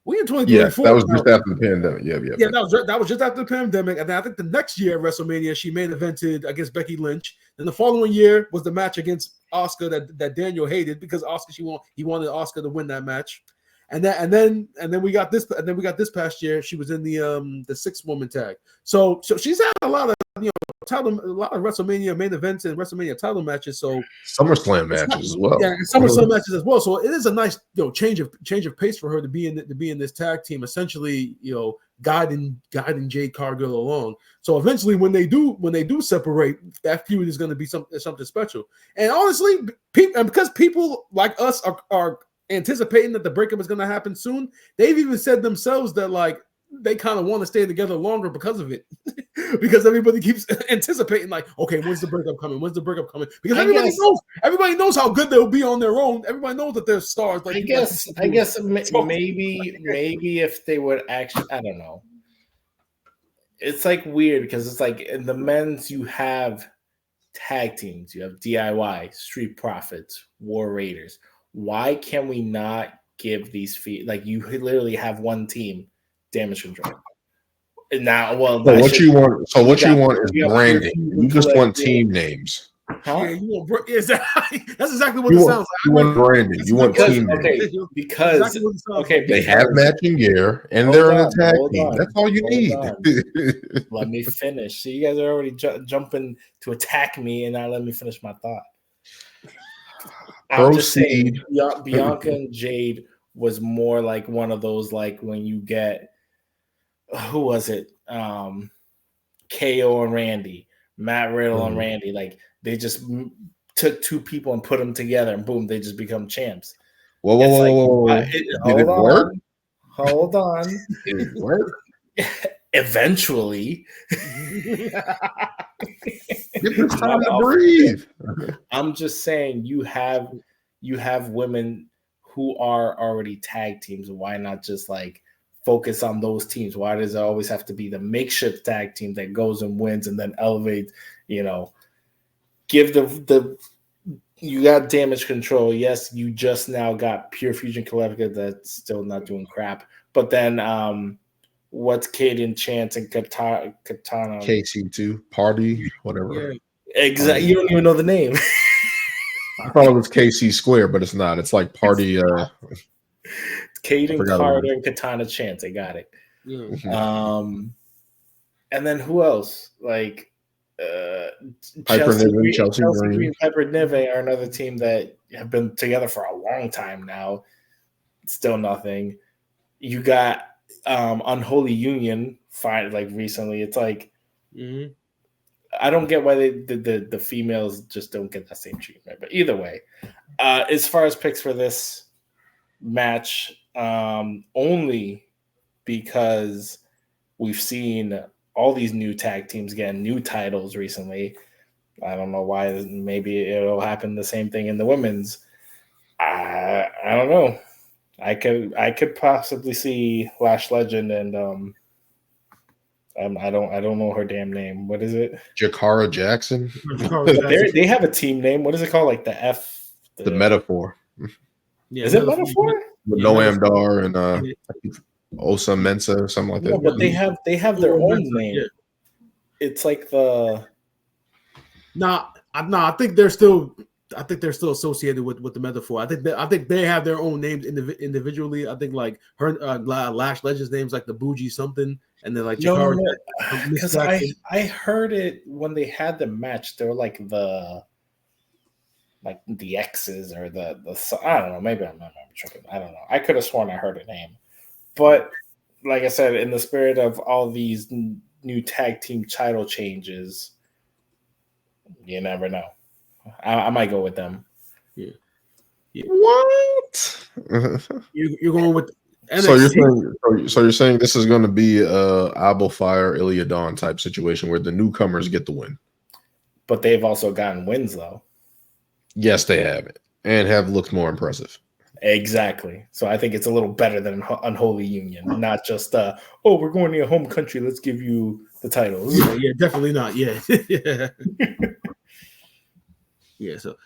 We in 2024.
Yes, that was just after the pandemic. Yeah.
That was just after the pandemic. And then I think the next year at WrestleMania, she main evented against Becky Lynch. Then the following year was the match against Asuka that Daniel hated because Asuka he wanted Asuka to win that match. And then we got this. And then we got this past year. She was in the 6-woman tag. So she's had a lot of a lot of WrestleMania main events and WrestleMania title matches. So
SummerSlam matches as well.
Yeah, and SummerSlam matches as well. So it is a nice change of pace for her to be in this tag team, essentially guiding Jade Cargill along. So eventually, when they do separate, that feud is going to be something special. And honestly, because people like us are anticipating that the breakup is going to happen soon, they've even said themselves that like they kind of want to stay together longer because of it. Because everybody keeps anticipating, like, okay, when's the breakup coming? When's the breakup coming? Because everybody knows how good they'll be on their own. Everybody knows that they're stars. Like,
I guess maybe if they would actually, I don't know. It's like weird because it's like in the men's you have tag teams, you have DIY, Street Profits, War Raiders. Why can we not give these like you literally have one team, Damage Control? Now, well,
what you want is branding. You just want team names.
Huh?
Yeah, that's exactly what it sounds like.
You want branding. You want team names.
Because
they have matching gear and they're in a tag team. That's all you need.
Let me finish. So you guys are already jumping to attack me and not let me finish my thought. I'm just saying, Bianca and Jade was more like one of those, like when you get, who was it? KO and Randy, Matt Riddle and Randy. Like they just took two people and put them together, and boom, they just become champs.
Whoa. Did it work?
Hold on.
Did it work?
Eventually.
Give us time to breathe.
I'm just saying you have women who are already tag teams. Why not just like focus on those teams? Why does it always have to be the makeshift tag team that goes and wins and then elevates, give the you got Damage Control. Yes, you just now got Pure Fusion Collective that's still not doing crap. But then what's Kaden Chance and Katana?
KC2 Party, whatever.
Yeah. Exactly. You don't even know the name.
I thought it was KC Square, but it's not. It's like Party.
Kaden Carter and Katana Chance. I got it.
Mm-hmm.
And then who else? Like
Chelsea Green,
Piper Nive are another team that have been together for a long time now. Still nothing. You got Unholy Union fight like recently. It's like I don't get why the females just don't get that same treatment. But either way, as far as picks for this match, only because we've seen all these new tag teams getting new titles recently. I don't know why. Maybe it'll happen the same thing in the women's. I don't know. I could possibly see Lash Legend and I don't know her damn name. What is it?
Jakara Jackson.
They have a team name. What is it called? Like the
Metaphor.
Yeah, is it Metaphor?
With Noam Dar and Osa Mensa or something like that.
No, but they have their own name. Yeah. It's like the.
I think they're still associated with the Metaphor. I think they have their own names individually. I think like her Lash Legend's name's like the Bougie something, and then like
because I heard it when they had the match. They were like the X's or the I don't know. Maybe I'm not tripping. I don't know. I could have sworn I heard a name, But like I said, in the spirit of all these new tag team title changes, you never know. I might go with them.
Yeah.
What?
You're going with
NXT? So you're saying this is going to be a Abel Fire, Ilya Dawn type situation where the newcomers get the win?
But they've also gotten wins, though.
Yes, they have it, and have looked more impressive.
Exactly. So I think it's a little better than Unholy Union, not just we're going to your home country, let's give you the titles.
Yeah, definitely not. Yeah. Yeah. So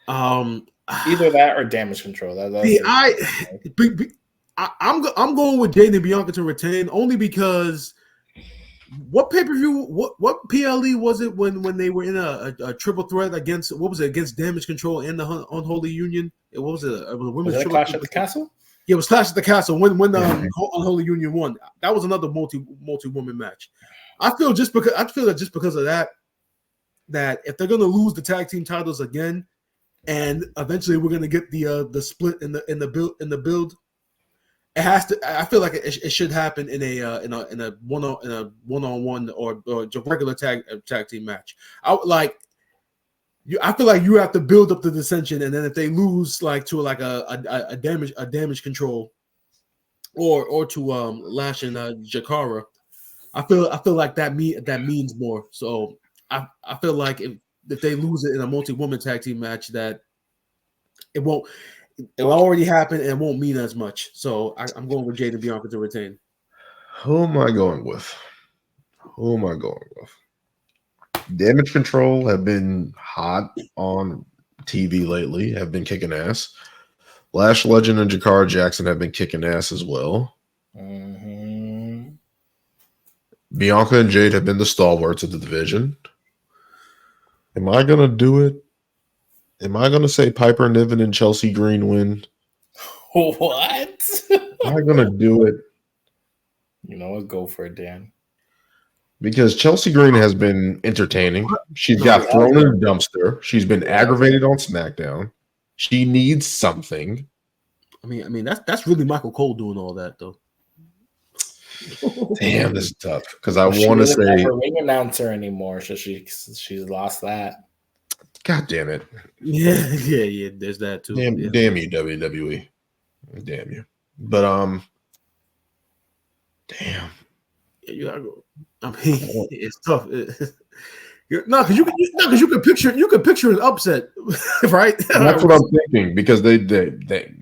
either that or Damage Control.
I'm going with Jade and Bianca to retain only because what pay-per-view, what PLE was it when they were in a triple threat against Damage Control and the Unholy Union? It was a women's triple
Clash at the Castle?
Yeah, it was Clash at the Castle when Unholy Union won. That was another multi-woman match. I feel that just because of that if they're gonna lose the tag team titles again, and eventually we're gonna get the split in the build, it has to. I feel like it should happen in a one-on-one or regular tag team match. I feel like you have to build up the dissension, and then if they lose to a damage control or to Lash and Jakara, I feel like that means more. So I feel like if they lose it in a multi-woman tag team match, that it won't. It will already happen and it won't mean as much. So I'm going with Jade and Bianca to retain.
Who am I going with? Damage Control have been hot on TV lately, have been kicking ass. Lash Legend and Jakara Jackson have been kicking ass as well.
Mm-hmm.
Bianca and Jade have been the stalwarts of the division. Am I going to do it? Am I going to say Piper Niven and Chelsea Green win?
What?
Am I going to do it?
You know what? Go for it, Dan.
Because Chelsea Green has been entertaining. She's got thrown in a dumpster. She's been aggravated on SmackDown. She needs something.
I mean that's really Michael Cole doing all that though.
Damn, this is tough because I want to say
her ring announcer anymore, so she's lost that.
God damn it!
Yeah. There's that too.
Damn you, WWE. Damn you. But damn.
Yeah, you gotta go. I mean, it's tough. No, because you could picture an upset, right?
That's what I'm thinking because they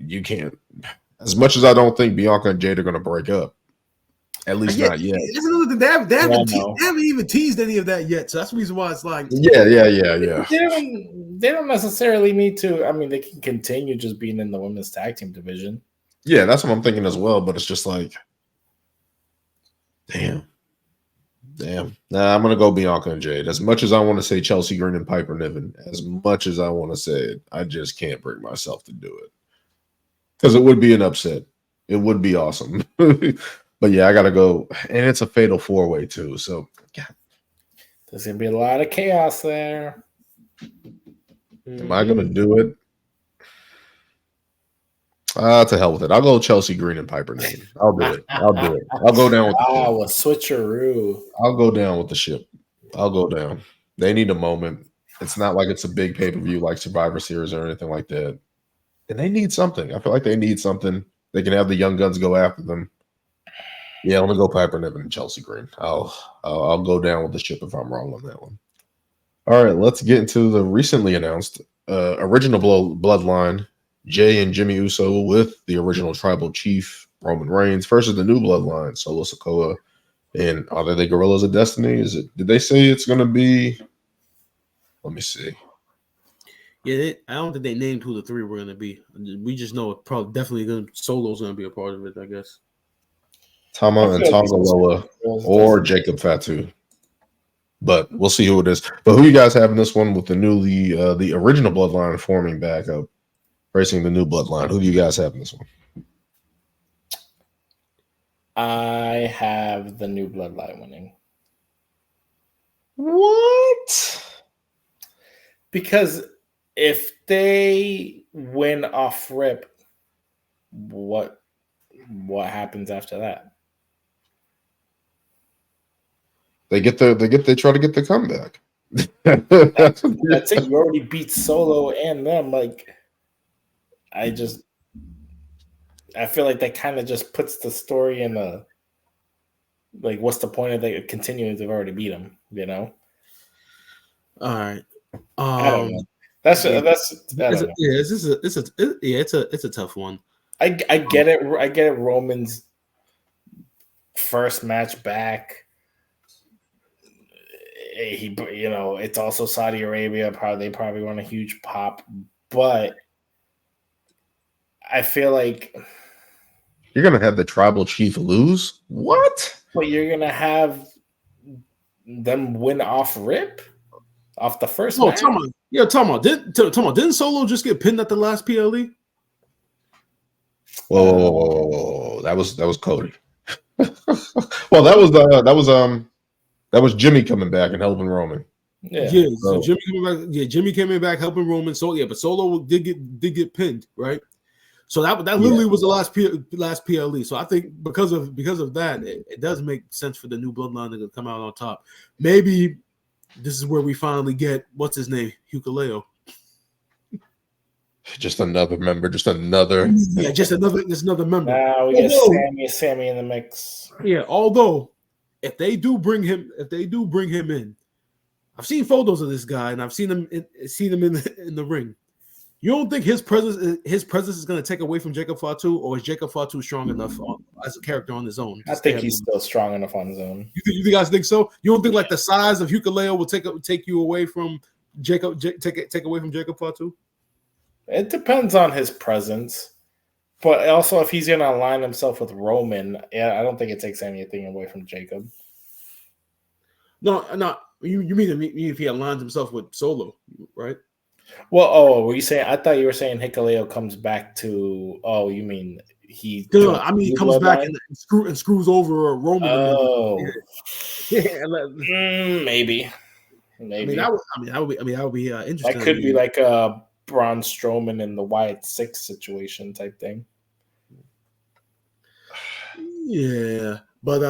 you can't. As much as I don't think Bianca and Jade are going to break up, at least not yet.
That's another thing. They haven't even teased any of that yet. So that's the reason why it's like
yeah.
They don't necessarily need to. I mean, they can continue just being in the women's tag team division.
Yeah, that's what I'm thinking as well. But it's just like, damn. Nah, I'm gonna go Bianca and Jade. As much as I want to say Chelsea Green and Piper Niven, as much as I want to say it, I just can't bring myself to do it because it would be an upset. It would be awesome. But yeah, I gotta go, and it's a fatal 4-way too. So yeah,
there's gonna be a lot of chaos there.
Am I gonna do it? To hell with it. I'll go Chelsea Green and Piper Niven. I'll do it. I'll go down with
a switcheroo.
I'll go down with the ship. I'll go down. They need a moment. It's not like it's a big pay-per-view like Survivor Series or anything like that. And they need something. I feel like they need something. They can have the young guns go after them. Yeah, I'm gonna go Piper Niven and Chelsea Green. I'll go down with the ship if I'm wrong on that one. All right, let's get into the recently announced original bloodline. Jay and Jimmy Uso with the original tribal chief Roman Reigns versus the new bloodline Solo Sikoa and are they the Gorillas of Destiny? Did they say it's going to be? Let me see.
Yeah, I don't think they named who the three were going to be. We just know Solo's going to be a part of it, I guess.
Tama and Tongaloa or Jacob Fatu. But we'll see who it is. But who you guys have in this one with the original bloodline forming back up? Racing the new bloodline. Who do you guys have in this one?
I have the new bloodline winning.
What?
Because if they win off rip, what what happens after that?
They try to get the comeback.
That's it. You already beat Solo and them. Like, I feel like that kind of just puts the story in a, like, what's the point of it continuing if they've already beat them, you know?
All right.
I don't know. It's
a tough one.
I get it. I get it. Roman's first match back. It's also Saudi Arabia. They probably want a huge pop, but I feel like
you're gonna have the tribal chief lose. What?
But you're gonna have them win off rip, off the first match.
Didn't Solo just get pinned at the last PLE?
Whoa. That was Cody. Well, that was Jimmy coming back and helping Roman.
So Jimmy coming back. Yeah, Jimmy came back helping Roman. So yeah, but Solo did get pinned, right? So that literally was the last PLE. So I think because of that, it does make sense for the new bloodline to come out on top. Maybe this is where we finally get what's his name, Hukaleo.
Just another member. Just another
member.
Now we get Sammy in the mix.
Yeah, although if they do bring him in, I've seen photos of this guy and I've seen him in the ring. You don't think his presence is going to take away from Jacob Fatu, or is Jacob Fatu strong enough as a character on his own?
I think he's still strong enough on his own.
You guys think so? You don't think like the size of Hukaleo will take you away from Jacob? Take away from Jacob Fatu?
It depends on his presence, but also if he's going to align himself with Roman, I don't think it takes anything away from Jacob.
No. You mean if he aligns himself with Solo, right?
Well, were you saying? I thought you were saying Hikaleo comes back to. Oh, you mean he?
No, I mean he comes back and screws over Roman.
Oh,
yeah.
Maybe.
I mean that would be interesting.
That could be like a Braun Strowman in the Wyatt 6 situation type thing.
Yeah, but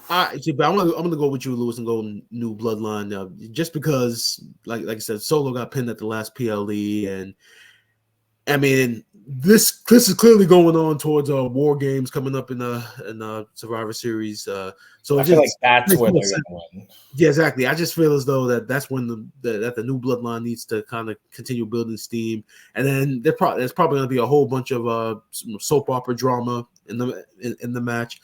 I'm gonna go with you, Lewis, and go new bloodline. Just because, like I said, Solo got pinned at the last PLE, and I mean this is clearly going on towards War Games coming up in Survivor Series. So
I feel like that's where they're going to win.
Yeah, exactly. I just feel as though that's when the new bloodline needs to kind of continue building steam, and then there's probably going to be a whole bunch of soap opera drama in the match.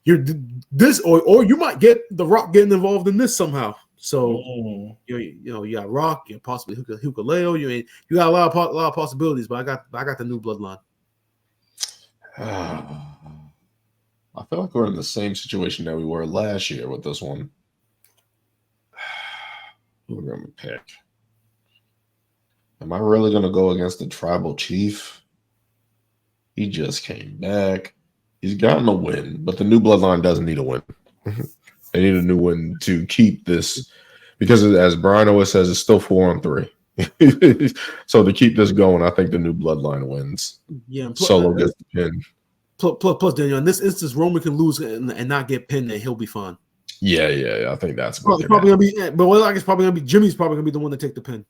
Or you might get The Rock getting involved in this somehow. So you got Rock, you possibly Hukaleo. You got a lot of possibilities, but I got the new bloodline.
I feel like we're in the same situation that we were last year with this one. Who we're gonna pick? Am I really gonna go against the tribal chief? He just came back. He's gotten a win, but the new bloodline doesn't need a win. They need a new win to keep this, because as Brian always says, it's still 4-on-3. So to keep this going, I think the new bloodline wins.
Yeah,
Solo gets the pin.
Plus, Daniel, in this instance, Roman can lose and not get pinned, and he'll be fine.
Yeah. I think that's
probably gonna be. But it's probably gonna be Jimmy's probably gonna be the one to take the pin.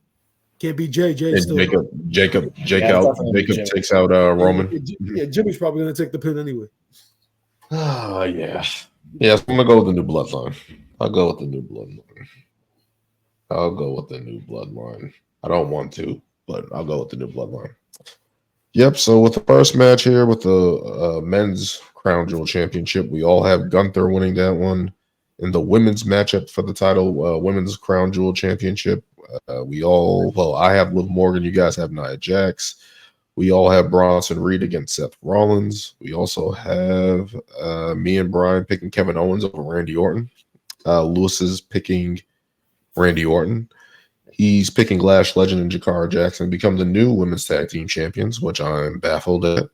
Can't be Jay.
Jacob takes out Roman.
Yeah, Jimmy's probably gonna take the pin anyway.
Yeah. So I'm gonna go with the new bloodline. I'll go with the new bloodline. I don't want to, but I'll go with the new bloodline. Yep. So with the first match here with the men's Crown Jewel Championship, we all have Gunther winning that one. In the women's matchup for the title, women's Crown Jewel Championship, I have Liv Morgan. You guys have Nia Jax. We all have Bronson Reed against Seth Rollins. We also have me and Brian picking Kevin Owens over Randy Orton. Lewis is picking Randy Orton. He's picking Lash Legend and Jakara Jackson to become the new women's tag team champions, which I'm baffled at.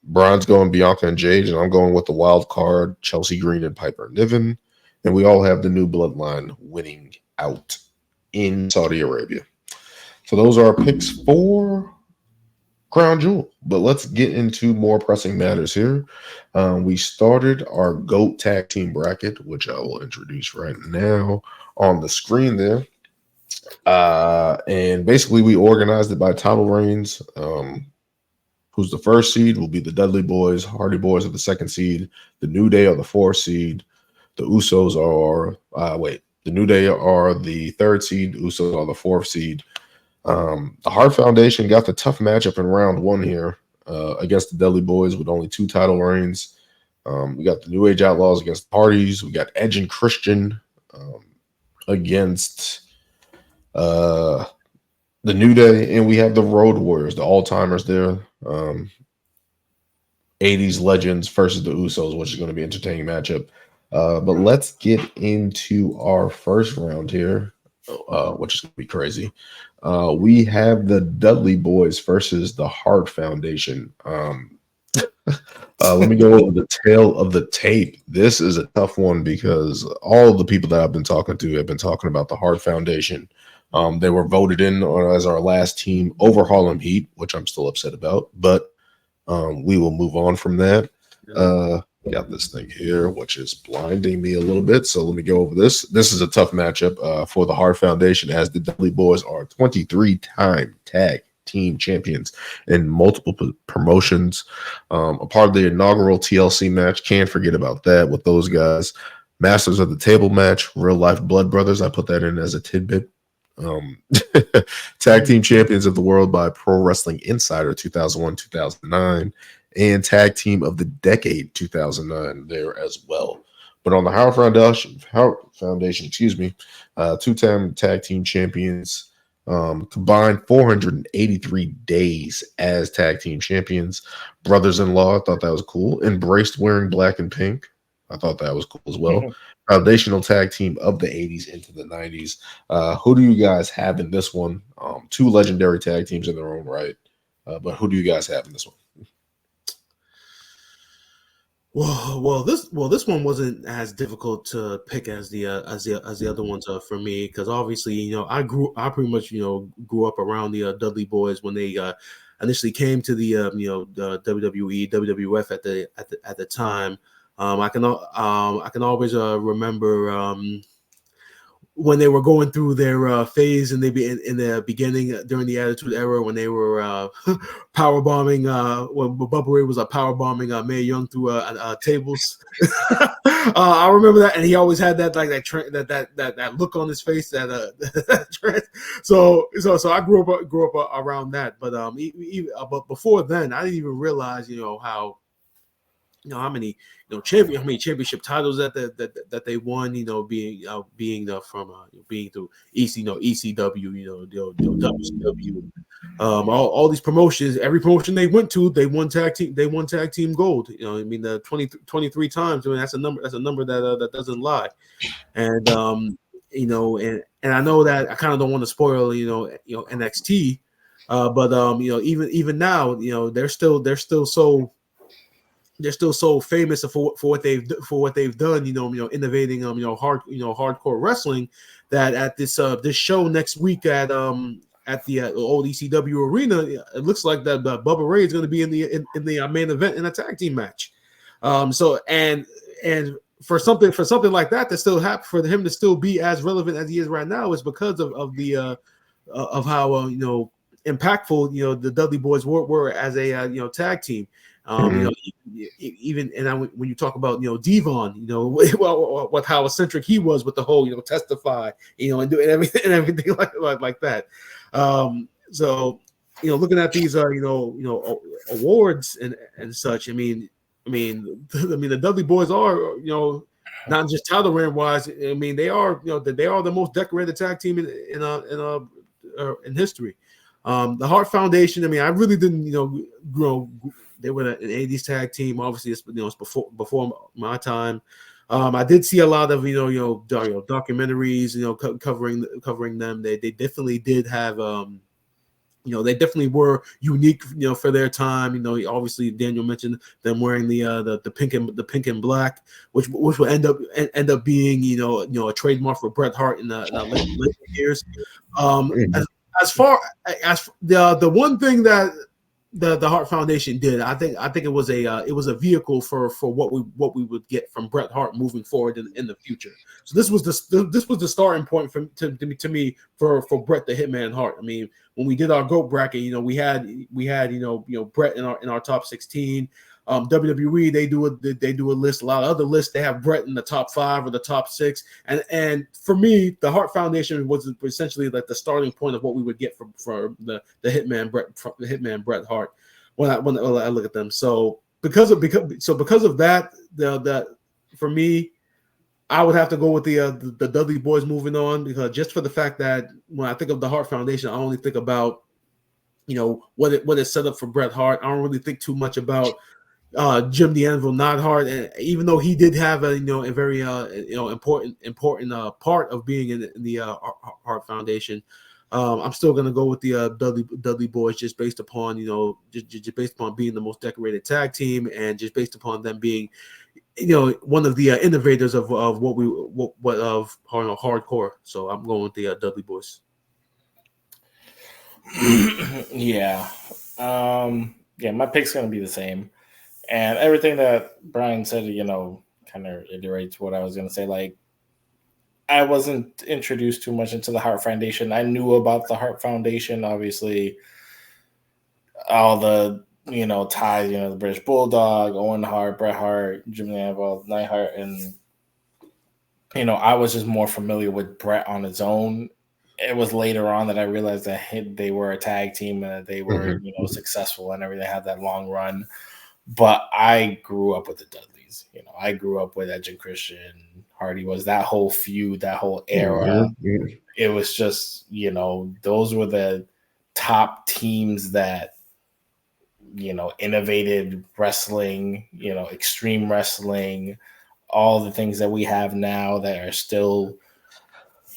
Brian's going Bianca and Jade, and I'm going with the wild card, Chelsea Green and Piper Niven. And we all have the new bloodline winning out in Saudi Arabia. So those are our picks for Crown Jewel. But let's get into more pressing matters here. We started our GOAT tag team bracket, which I will introduce right now on the screen there. And basically, we organized it by title reigns. Who's the first seed will be the Dudley Boys. Hardy Boys are the second seed. The New Day are the fourth seed. The Usos are the New Day are the third seed. The Usos are the fourth seed. The Hart Foundation got the tough matchup in round one here against the Dudley Boys with only 2 title reigns. We got the New Age Outlaws against the Hardys. We got Edge and Christian against the New Day, and we have the Road Warriors, the all-timers there. 80s legends versus the Usos, which is going to be an entertaining matchup. But let's get into our first round here, which is going to be crazy. We have the Dudley Boys versus the Hart Foundation. Let me go over the tail of the tape. This is a tough one because all the people that I've been talking to have been talking about the Hart Foundation. They were voted in as our last team over Harlem Heat, which I'm still upset about, but we will move on from that. Got this thing here, which is blinding me a little bit. So let me go over this. This is a tough matchup for the Hart Foundation, as the Dudley Boys are 23-time tag team champions in multiple promotions. A part of the inaugural TLC match. Can't forget about that with those guys. Masters of the Table match, real life blood brothers. I put that in as a tidbit. Tag team champions of the world by Pro Wrestling Insider 2001-2009, and tag team of the decade 2009 there as well. But on the Hart Foundation, 2-time tag team champions, combined 483 days as tag team champions. Brothers-in-law, I thought that was cool. Embraced wearing black and pink. I thought that was cool as well. Mm-hmm. Foundational tag team of the 80s into the 90s. Who do you guys have in this one? 2 legendary tag teams in their own right. But who do you guys have in this one?
Well, this one wasn't as difficult to pick as the other ones for me, because obviously, I pretty much grew up around the Dudley Boys when they initially came to the the WWE, WWF at the time. I can always remember when they were going through their phase, and they be in the beginning during the Attitude Era, when they were power bombing, when Bubba Ray was power bombing Mae Young through tables. I remember that, and he always had that that look on his face. So I grew up around that, but but before then, I didn't even realize how. How many championship titles that they won, being from being through ECW, WCW, all these promotions. Every promotion they went to, they won tag team gold. The 23 times. That's a number that doesn't lie. And and I know that I kind of don't want to spoil NXT, but even now, they're still so famous for what they've done, innovating hardcore wrestling, that at this show next week at the old ECW arena, it looks like that Bubba Ray is going to be in the main event in a tag team match. So and for something like that to still happen, for him to still be as relevant as he is right now, is because of how impactful the Dudley Boys were as a tag team. Even when you talk about Devon, what how eccentric he was with the whole testify, and doing everything like that. So looking at these awards and such, I mean the Dudley Boys are not just title reign wise. They are the most decorated tag team in history. The Hart Foundation, I really didn't grow. They were an 80s tag team. Obviously, it's before my time. I did see a lot of documentaries, covering them. They definitely did have they definitely were unique for their time. Obviously Daniel mentioned them wearing the pink and black, which will end up being a trademark for Bret Hart in the later years. As far as the one thing that the Hart Foundation did. I think it was a vehicle for what we would get from Bret Hart moving forward in the future. So this was the starting point to me for Bret the Hitman Hart. I mean, when we did our GOAT bracket, we had Bret in our top 16. WWE they do a list. A lot of other lists they have Bret in the top 5 or the top 6. And for me, the Hart Foundation was essentially like the starting point of what we would get for the Hitman Bret Hart when I look at them. So because of that, the for me, I would have to go with the Dudley Boys moving on, because just for the fact that when I think of the Hart Foundation, I only think about what it set up for Bret Hart. I don't really think too much about Jim the Anvil Neidhart, and even though he did have a very important part of being in the Hart Foundation, I'm still gonna go with the Dudley Boys, just based upon just based upon being the most decorated tag team, and just based upon them being one of the innovators of hardcore. So I'm going with the Dudley Boys.
Yeah, my pick's gonna be the same. And everything that Brian said, kind of reiterates what I was going to say. Like, I wasn't introduced too much into the Hart Foundation. I knew about the Hart Foundation, obviously, all the, ties, the British Bulldog, Owen Hart, Bret Hart, Jim Anvil, Neidhart. And, I was just more familiar with Bret on his own. It was later on that I realized that they were a tag team and that they were, successful and everything, had that long run. But I grew up with the Dudleys. I grew up with Edge and Christian. Hardy was that whole feud, that whole era. Mm-hmm. It was just, those were the top teams that, innovated wrestling, extreme wrestling, all the things that we have now that are still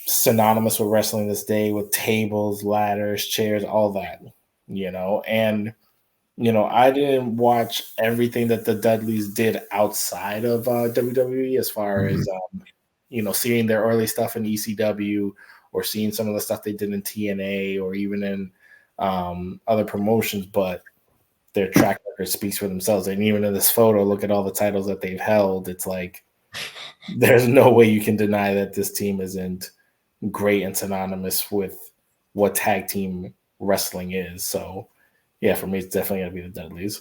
synonymous with wrestling this day, with tables, ladders, chairs, all that, and I didn't watch everything that the Dudleys did outside of WWE, as far as, seeing their early stuff in ECW, or seeing some of the stuff they did in TNA, or even in other promotions. But their track record speaks for themselves. And even in this photo, look at all the titles that they've held. It's like, there's no way you can deny that this team isn't great and synonymous with what tag team wrestling is. So, yeah, for me, it's definitely going to be the Dudleys.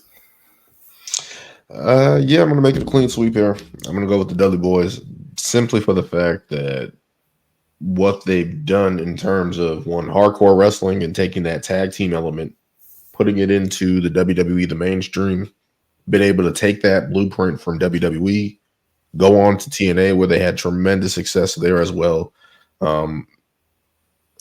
I'm going to make it a clean sweep here. I'm going to go with the Dudley Boys, simply for the fact that what they've done in terms of hardcore wrestling and taking that tag team element, putting it into the WWE, the mainstream, been able to take that blueprint from WWE, go on to TNA, where they had tremendous success there as well.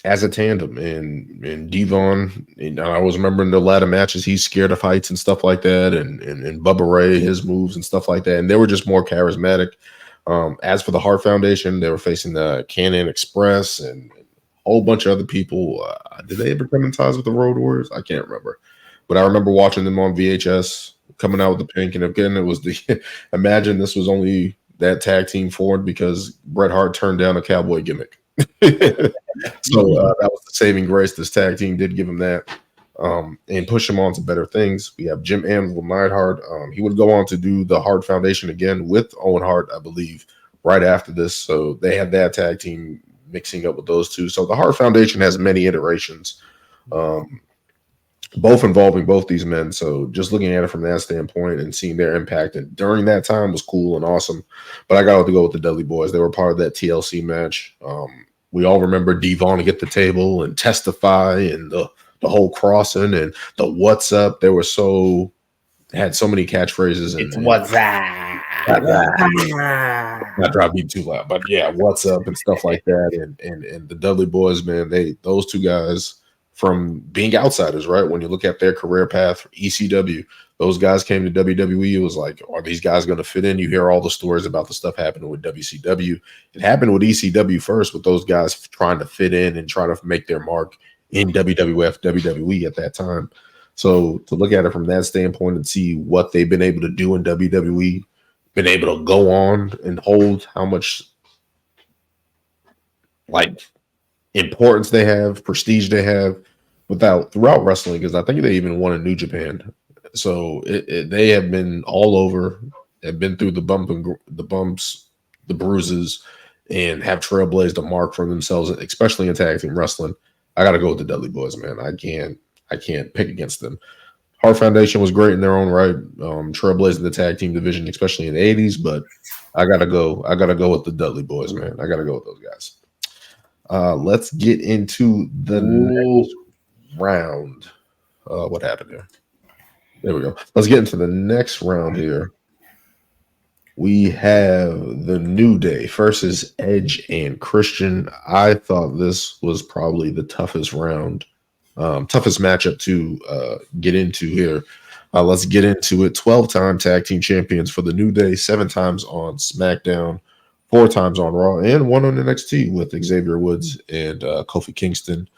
As a tandem, and Devon, and I was remembering the ladder matches, he's scared of heights and stuff like that, and Bubba Ray, his moves and stuff like that, and they were just more charismatic. As for the Hart Foundation, they were facing the Can-Am Express and a whole bunch of other people. Did they ever come in ties with the Road Warriors? I can't remember, but I remember watching them on VHS coming out with the pink, and again, it was the imagine this was only that tag team formed because Bret Hart turned down a cowboy gimmick. So that was the saving grace. This tag team did give him that, and push him on to better things. We have Jim Anvil Neidhart. He would go on to do the Hart Foundation again with Owen Hart, I believe, right after this. So they had that tag team mixing up with those two. So the Hart Foundation has many iterations, both involving both these men. So just looking at it from that standpoint and seeing their impact and during that time was cool and awesome. But I got to go with the Dudley Boys. They were part of that TLC match. We all remember Devon to get the table and testify, and the whole crossing and the what's up. They were had so many catchphrases.
It's what's up.
Not trying to be too loud, but yeah, what's up and stuff like that. And the Dudley Boys, man, those two guys, from being outsiders, right? When you look at their career path, ECW, those guys came to WWE. It was like, are these guys going to fit in? You hear all the stories about the stuff happening with WCW. It happened with ECW first, with those guys trying to fit in and try to make their mark in WWF, WWE at that time. So to look at it from that standpoint and see what they've been able to do in WWE, been able to go on and hold how much importance they have, prestige they have, throughout wrestling, because I think they even won in New Japan. So they have been all over, have been through the bumps, the bruises, and have trailblazed a mark for themselves, especially in tag team wrestling. I got to go with the Dudley Boys, man. I can't pick against them. Hart Foundation was great in their own right, trailblazing the tag team division, especially in the '80s. But I gotta go with the Dudley Boys, man. I gotta go with those guys. Let's get into the next round. What happened here? There we go. Let's get into the next round here. We have the New Day versus Edge and Christian. I thought this was probably the toughest round, toughest matchup to get into here. Let's get into it. 12-time tag team champions for the New Day, 7 times on SmackDown, 4 times on Raw, and 1 on NXT with Xavier Woods and Kofi Kingston.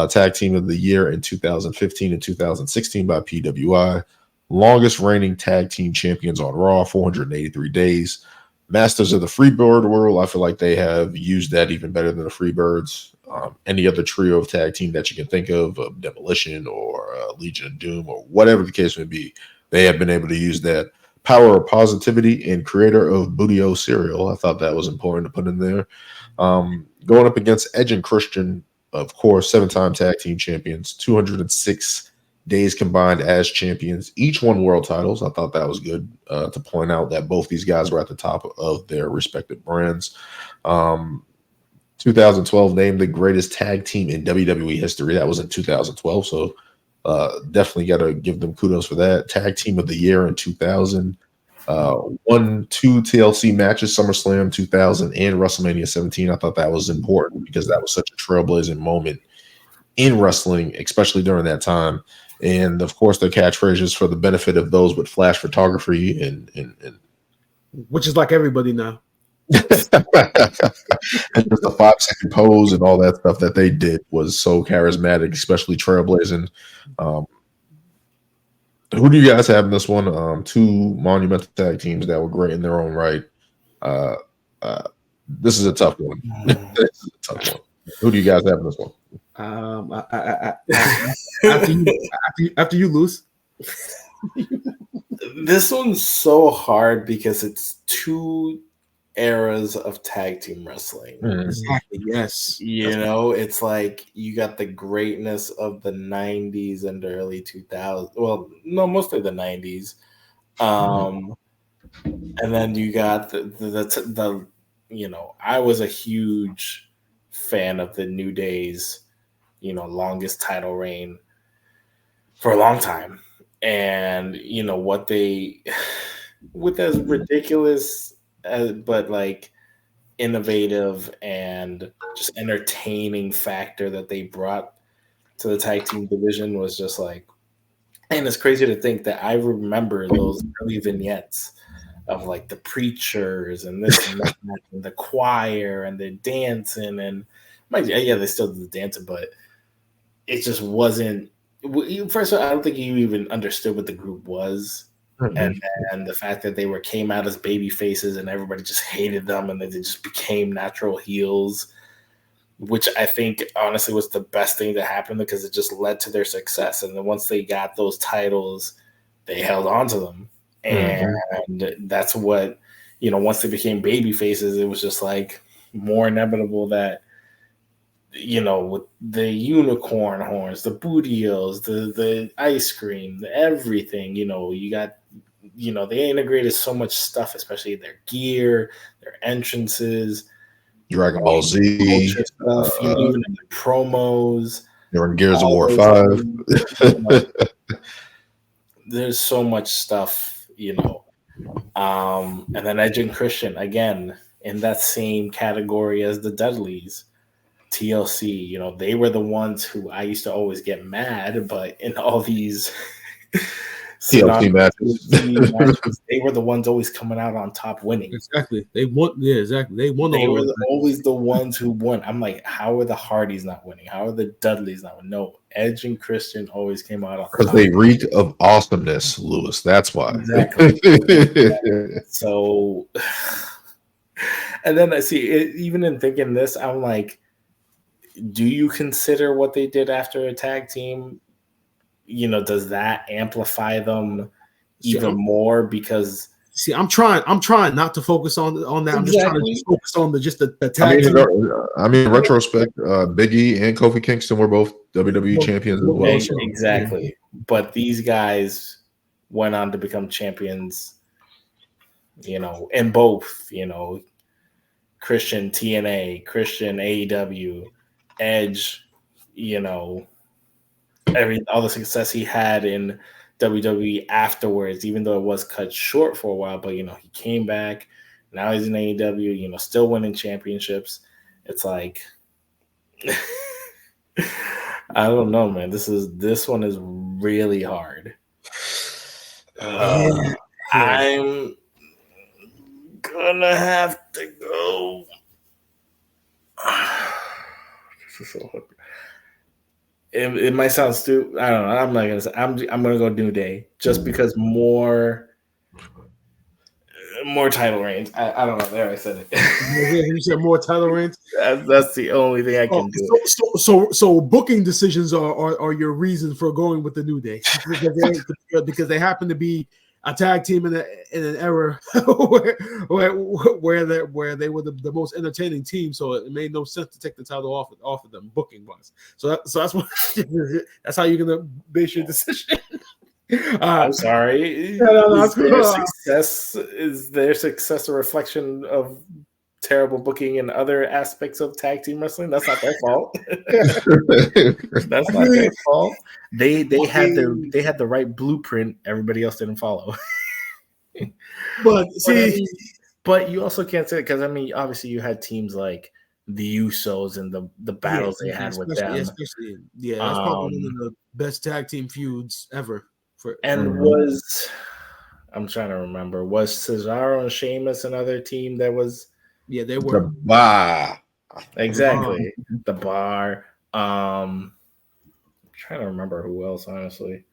Tag Team of the Year in 2015 and 2016 by PWI. Longest reigning tag team champions on Raw, 483 days. Masters of the Freebird world. I feel like they have used that even better than the Freebirds. Any other trio of tag team that you can think of Demolition or Legion of Doom or whatever the case may be, they have been able to use that. Power of Positivity and creator of Bootio cereal. I thought that was important to put in there. Going up against Edge and Christian, of course, 7-time tag team champions, 206 days combined as champions. Each won world titles. I thought that was good to point out that both these guys were at the top of their respective brands. 2012 named the greatest tag team in WWE history. That was in 2012. So definitely got to give them kudos for that. Tag Team of the Year in 2000. Won 2 TLC matches, SummerSlam 2000 and WrestleMania 17. I thought that was important because that was such a trailblazing moment in wrestling, especially during that time. And of course, their catchphrases for the benefit of those with flash photography and
which is like everybody now.
And just the 5-second pose and all that stuff that they did was so charismatic, especially trailblazing. Who do you guys have in this one? 2 monumental tag teams that were great in their own right. This is a tough one. This is a tough one. Who do you guys have in this one?
After you lose.
This one's so hard because it's 2 eras of tag team wrestling.
Exactly. Yes.
You know, it's like you got the greatness of the 90s and the early 2000s. Well, no, mostly the 90s. And then you got the you know, I was a huge fan of the New Day's, you know, longest title reign for a long time. And, you know, what they, with as ridiculous as, but like innovative and just entertaining factor that they brought to the tag team division was just like, and it's crazy to think that I remember those early vignettes of like the preachers and this and that, and the choir and the dancing and yeah, they still do the dancing, but it just wasn't. First of all, I don't think you even understood what the group was, and the fact that they came out as baby faces and everybody just hated them, and they just became natural heels, which I think honestly was the best thing that happened because it just led to their success. And then once they got those titles, they held on to them. And that's what, you know, once they became baby faces, it was just like more inevitable that, you know, with the unicorn horns, the bootios, the ice cream, the everything, you know, you got, you know, they integrated so much stuff, especially their gear, their entrances,
Dragon Ball Z
stuff, you know, even in the promos.
They're in Gears of War 5.
There's so much stuff, you know. And then Edge and Christian, again, in that same category as the Dudleys. TLC, you know, they were the ones who I used to always get mad, but in all these
TLC matches,
they were the ones always coming out on top winning.
Exactly. They won. Yeah, exactly. They won.
They were always the ones who won. I'm like, how are the Hardys not winning? How are the Dudleys not winning? No, Edge and Christian always came out on top.
Because they reek of awesomeness, Lewis. That's why.
Exactly. So, and then I see, even in thinking this, I'm like, do you consider what they did after a tag team? Does that amplify them even more? Because
I'm trying not to focus on that. I'm just trying to focus on the tag team.
In retrospect, Big E and Kofi Kingston were both WWE champions as well.
Exactly. But these guys went on to become champions, in both, Christian TNA, Christian AEW, Edge, all the success he had in WWE afterwards, even though it was cut short for a while, but he came back. Now he's in AEW, still winning championships. It's like I don't know, man. This one is really hard. I'm gonna have to go. This is so hard. It might sound stupid. I don't know. I'm not gonna say. I'm gonna go New Day just because more title reigns. I don't know. There, I said it.
You said more title reigns.
That's the only thing I can
do. So booking decisions are your reason for going with the New Day because they happen to be a tag team in an era where they were the most entertaining team. So it made no sense to take the title off of them booking wise. So that's what that's how you're gonna base your decision.
I'm sorry. Is their success a reflection of terrible booking in other aspects of tag team wrestling? That's not their fault. That's not their fault. They had the right blueprint. Everybody else didn't follow. But you also can't say it because obviously you had teams like the Usos and the battles they had with them.
That's probably one of the best tag team feuds ever.
I'm trying to remember. Was Cesaro and Sheamus another team that was?
Yeah, they were.
The Bar.
Exactly. The Bar. I'm trying to remember who else, honestly.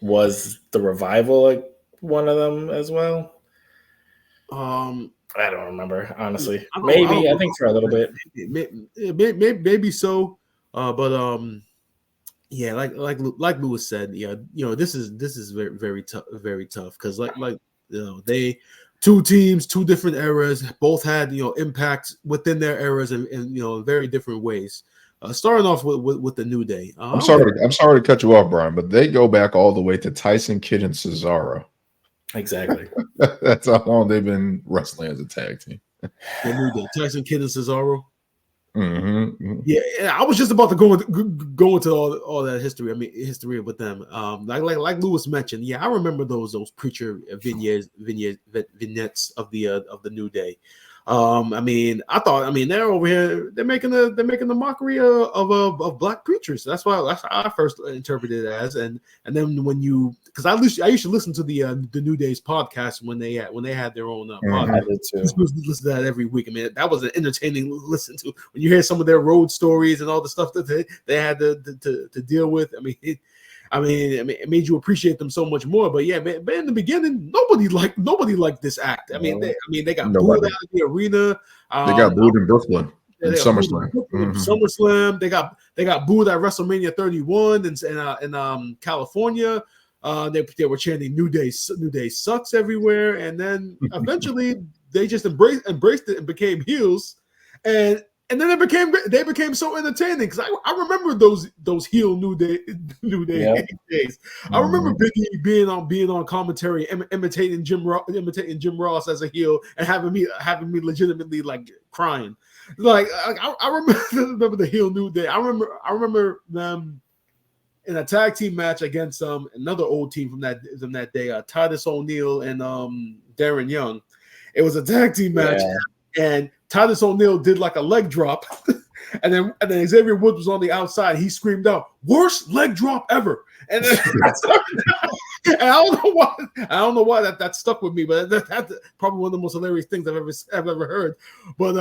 Was the Revival like one of them as well? I don't remember, honestly. I think for a little bit.
Maybe so. Yeah, like Lewis said, this is very very tough, because they two teams, two different eras, both had impact within their eras in very different ways. Starting off with the New Day.
I'm sorry to cut you off, Brian, but they go back all the way to Tyson Kidd and Cesaro.
Exactly.
That's how long they've been wrestling as a tag team.
The New Day, Tyson Kidd and Cesaro.
Mm-hmm.
Yeah, I was just about to go into all that history with them. Like Lewis mentioned, yeah, I remember those preacher vignettes of the New Day. I thought they're over here, they're making the mockery of black preachers. That's how I first interpreted it as, and then because I used to listen to the New Day's podcast when they had their own podcast.
I did too.
Listen to that every week. That was an entertaining listen to when you hear some of their road stories and all the stuff that they had to deal with. It made you appreciate them so much more. But yeah, man, in the beginning, nobody liked this act. They got booed out of the arena.
They got booed in Brooklyn in SummerSlam.
SummerSlam. They got booed at WrestleMania 31 in California. They were chanting "New Day sucks" everywhere, and then eventually they just embraced it and became heels, and then they became so entertaining because I remember those heel New Day days. I remember Big E being on commentary, imitating Jim Ross as a heel, and having me legitimately like crying. I remember the heel New Day. I remember them in a tag team match against another old team from that day, Titus O'Neil and Darren Young. It was a tag team match, and Titus O'Neil did like a leg drop, and then Xavier Woods was on the outside. He screamed out, "Worst leg drop ever!" And then, and I don't know why that stuck with me, but that's probably one of the most hilarious things I've ever heard. But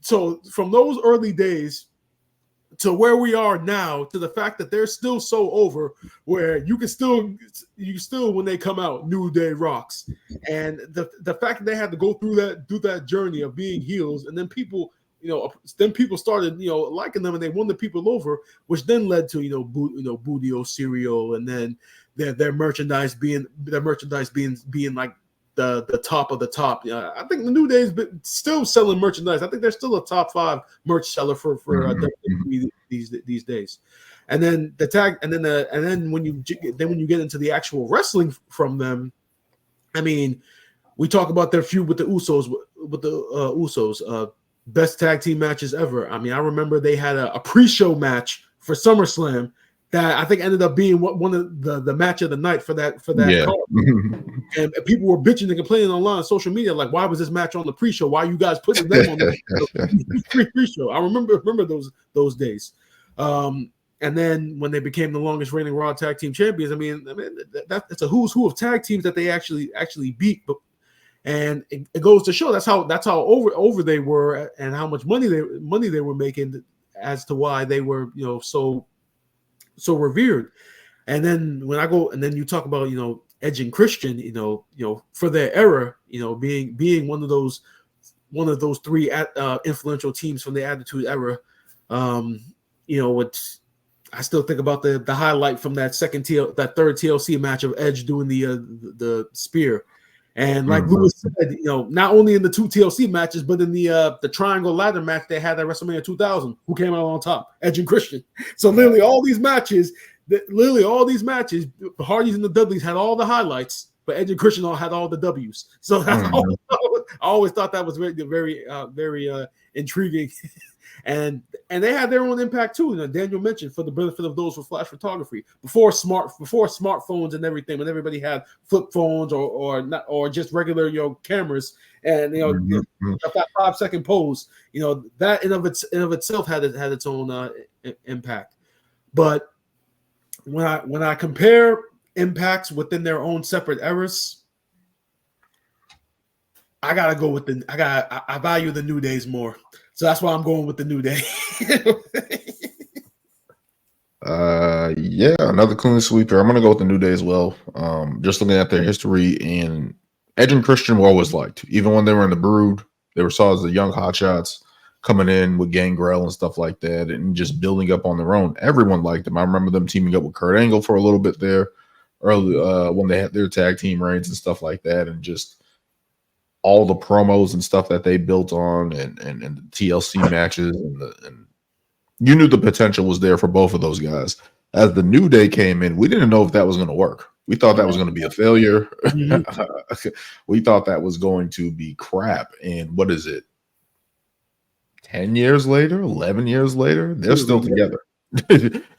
so from those early days, to where we are now, to the fact that they're still so over, where you still when they come out, New Day rocks, and the fact that they had to go through that journey of being heels, and then people started liking them, and they won the people over, which then led to Budio cereal, and then their merchandise being like the top of the top. I think the New Day's been still selling merchandise. I think they're still a top 5 merch seller for WWE these days. And then the tag, and then when you get into the actual wrestling from them, I mean, we talk about their feud with the Usos, best tag team matches ever. I mean, I remember they had a pre-show match for SummerSlam that I think ended up being one of the match of the night for that card. And people were bitching and complaining online on social media, like, why was this match on the pre-show? Why are you guys putting them on the pre-show? I remember those days. And then when they became the longest reigning Raw Tag Team Champions, I mean that's a who's who of tag teams that they actually beat. But and it goes to show that's how over they were, and how much money they were making, as to why they were so revered. And then then you talk about Edge and Christian, for their era, being one of those 3 influential teams from the Attitude Era. I still think about the highlight from that third TLC match of Edge doing the spear. And like Lewis said, not only in the 2 TLC matches, but in the triangle ladder match they had at WrestleMania 2000, who came out on top? Edge and Christian. So literally all these matches, the Hardys and the Dudleys had all the highlights, but Edge and Christian had all the W's. So that's I always thought that was very, very, very intriguing. And they had their own impact too. Daniel mentioned, for the benefit of those with flash photography, before smartphones and everything, when everybody had flip phones or just regular cameras, and that 5-second pose, that in of itself had its own impact. But when I compare impacts within their own separate eras, I gotta go with I value the New Days more. So that's why I'm going with the New Day.
Yeah, another clean sweeper. I'm gonna go with the New Day as well. Just looking at their history, and Edge and Christian were always liked, even when they were in the Brood. They were saw as the young hotshots coming in with Gangrel and stuff like that, and just building up on their own. Everyone liked them. I remember them teaming up with Kurt Angle for a little bit there, early when they had their tag team reigns and stuff like that, and just all the promos and stuff that they built on, and the TLC matches, and you knew the potential was there for both of those guys. As the New Day came in, we didn't know if that was going to work. We thought that was going to be a failure. We thought that was going to be crap. And what is it? 10 years later, 11 years later, they're still together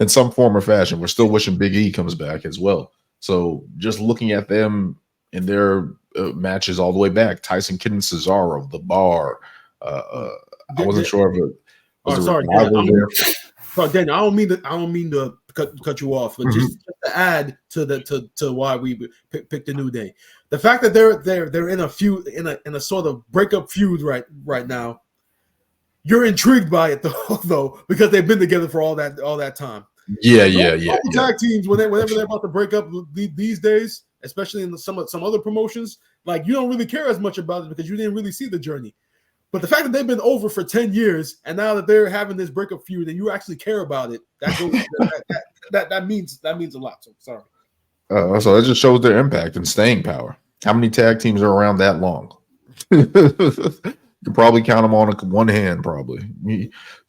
in some form or fashion. We're still wishing Big E comes back as well. So just looking at them in their matches all the way back, Tyson Kidd and Cesaro, The Bar. I wasn't sure if it was
sorry, Daniel. I don't mean to cut you off, but just to add to why we picked the New Day, the fact that they're in a feud, in a sort of breakup feud right now. You're intrigued by it though, because they've been together for all that time.
Yeah.
Tag teams, whenever they're about to break up these days, especially in some other promotions, like, you don't really care as much about it because you didn't really see the journey. But the fact that they've been over for 10 years and now that they're having this breakup feud and you actually care about it, that means a lot. So sorry.
So it just shows their impact and staying power. How many tag teams are around that long? You can probably count them on one hand, probably.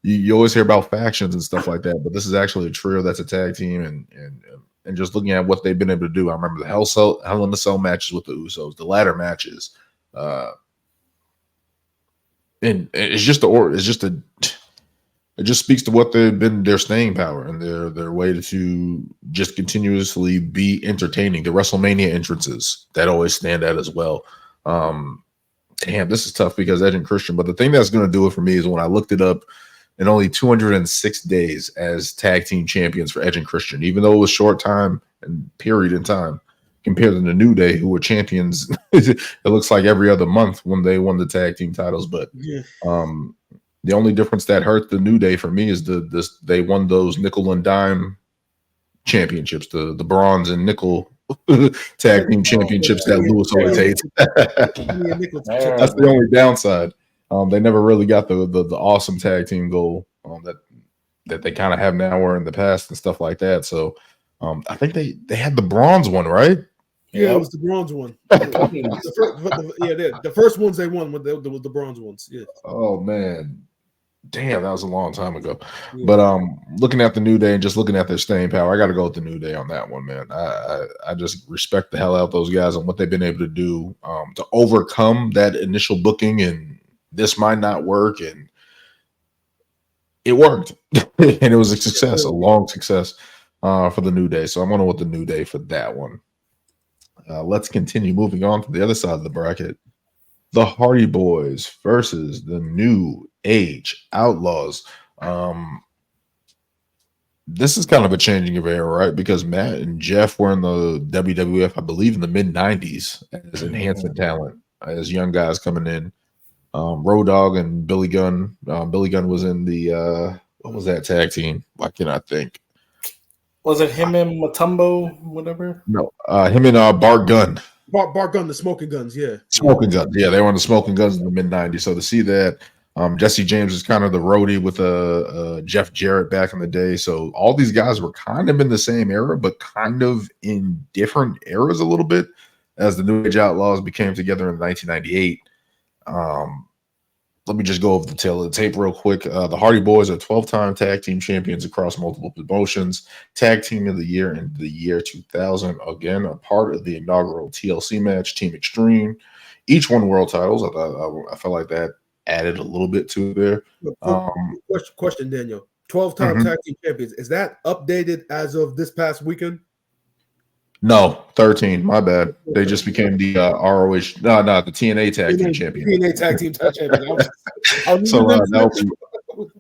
You always hear about factions and stuff like that, but this is actually a trio that's a tag team, and just looking at what they've been able to do. I remember the Hell in a Cell matches with the Usos, the ladder matches, and it just speaks to what they've been, their staying power and their way to just continuously be entertaining. The WrestleMania entrances that always stand out as well. Damn, this is tough because Edge and Christian, but the thing that's going to do it for me is when I looked it up, in only 206 days as tag team champions for Edge and Christian, even though it was short time and period in time, compared to the New Day, who were champions, it looks like every other month when they won the tag team titles. But The only difference that hurt the New Day for me is they won those nickel and dime championships, the bronze and nickel tag team championships that Lewis always hates. That's the only downside. They never really got the awesome tag team goal that they kind of have now or in the past and stuff like that. So I think they had the bronze one, right?
Yeah, it was the bronze one. The first ones they won was the bronze ones. Yeah.
Oh man. Damn, that was a long time ago. Yeah. But looking at the New Day and just looking at their staying power, I got to go with the New Day on that one, man. I just respect the hell out of those guys and what they've been able to do to overcome that initial booking and this might not work, and it worked. And it was a success, a long success for the New Day. So I'm going to with the New Day for that one. Let's continue moving on to the other side of the bracket. The Hardy Boys versus the New Age Outlaws. This is kind of a changing of era, right? Because Matt and Jeff were in the WWF, I believe, in the mid-90s as enhancement talent, as young guys coming in. Road Dogg and Billy Gunn. Billy Gunn was in the, what was that tag team? Why can't I think?
Was it him and Matumbo, whatever?
No, him and Bart Gunn.
Bart Gunn, the Smoking Guns, yeah.
Smoking Guns, yeah. They were on the Smoking Guns in the mid-90s. So to see that, Jesse James is kind of the roadie with Jeff Jarrett back in the day. So all these guys were kind of in the same era, but kind of in different eras a little bit as the New Age Outlaws became together in 1998. Let me just go over the tail of the tape real quick. The Hardy Boys are 12-time tag team champions across multiple promotions. Tag team of the year in the year 2000. Again, a part of the inaugural TLC match, Team Extreme. Each won world titles. I felt like that added a little bit to there.
Question, Daniel. 12-time tag team champions. Is that updated as of this past weekend?
No, 13. My bad. They just became the ROH. No, the TNA tag team champion.
TNA tag team champion.
So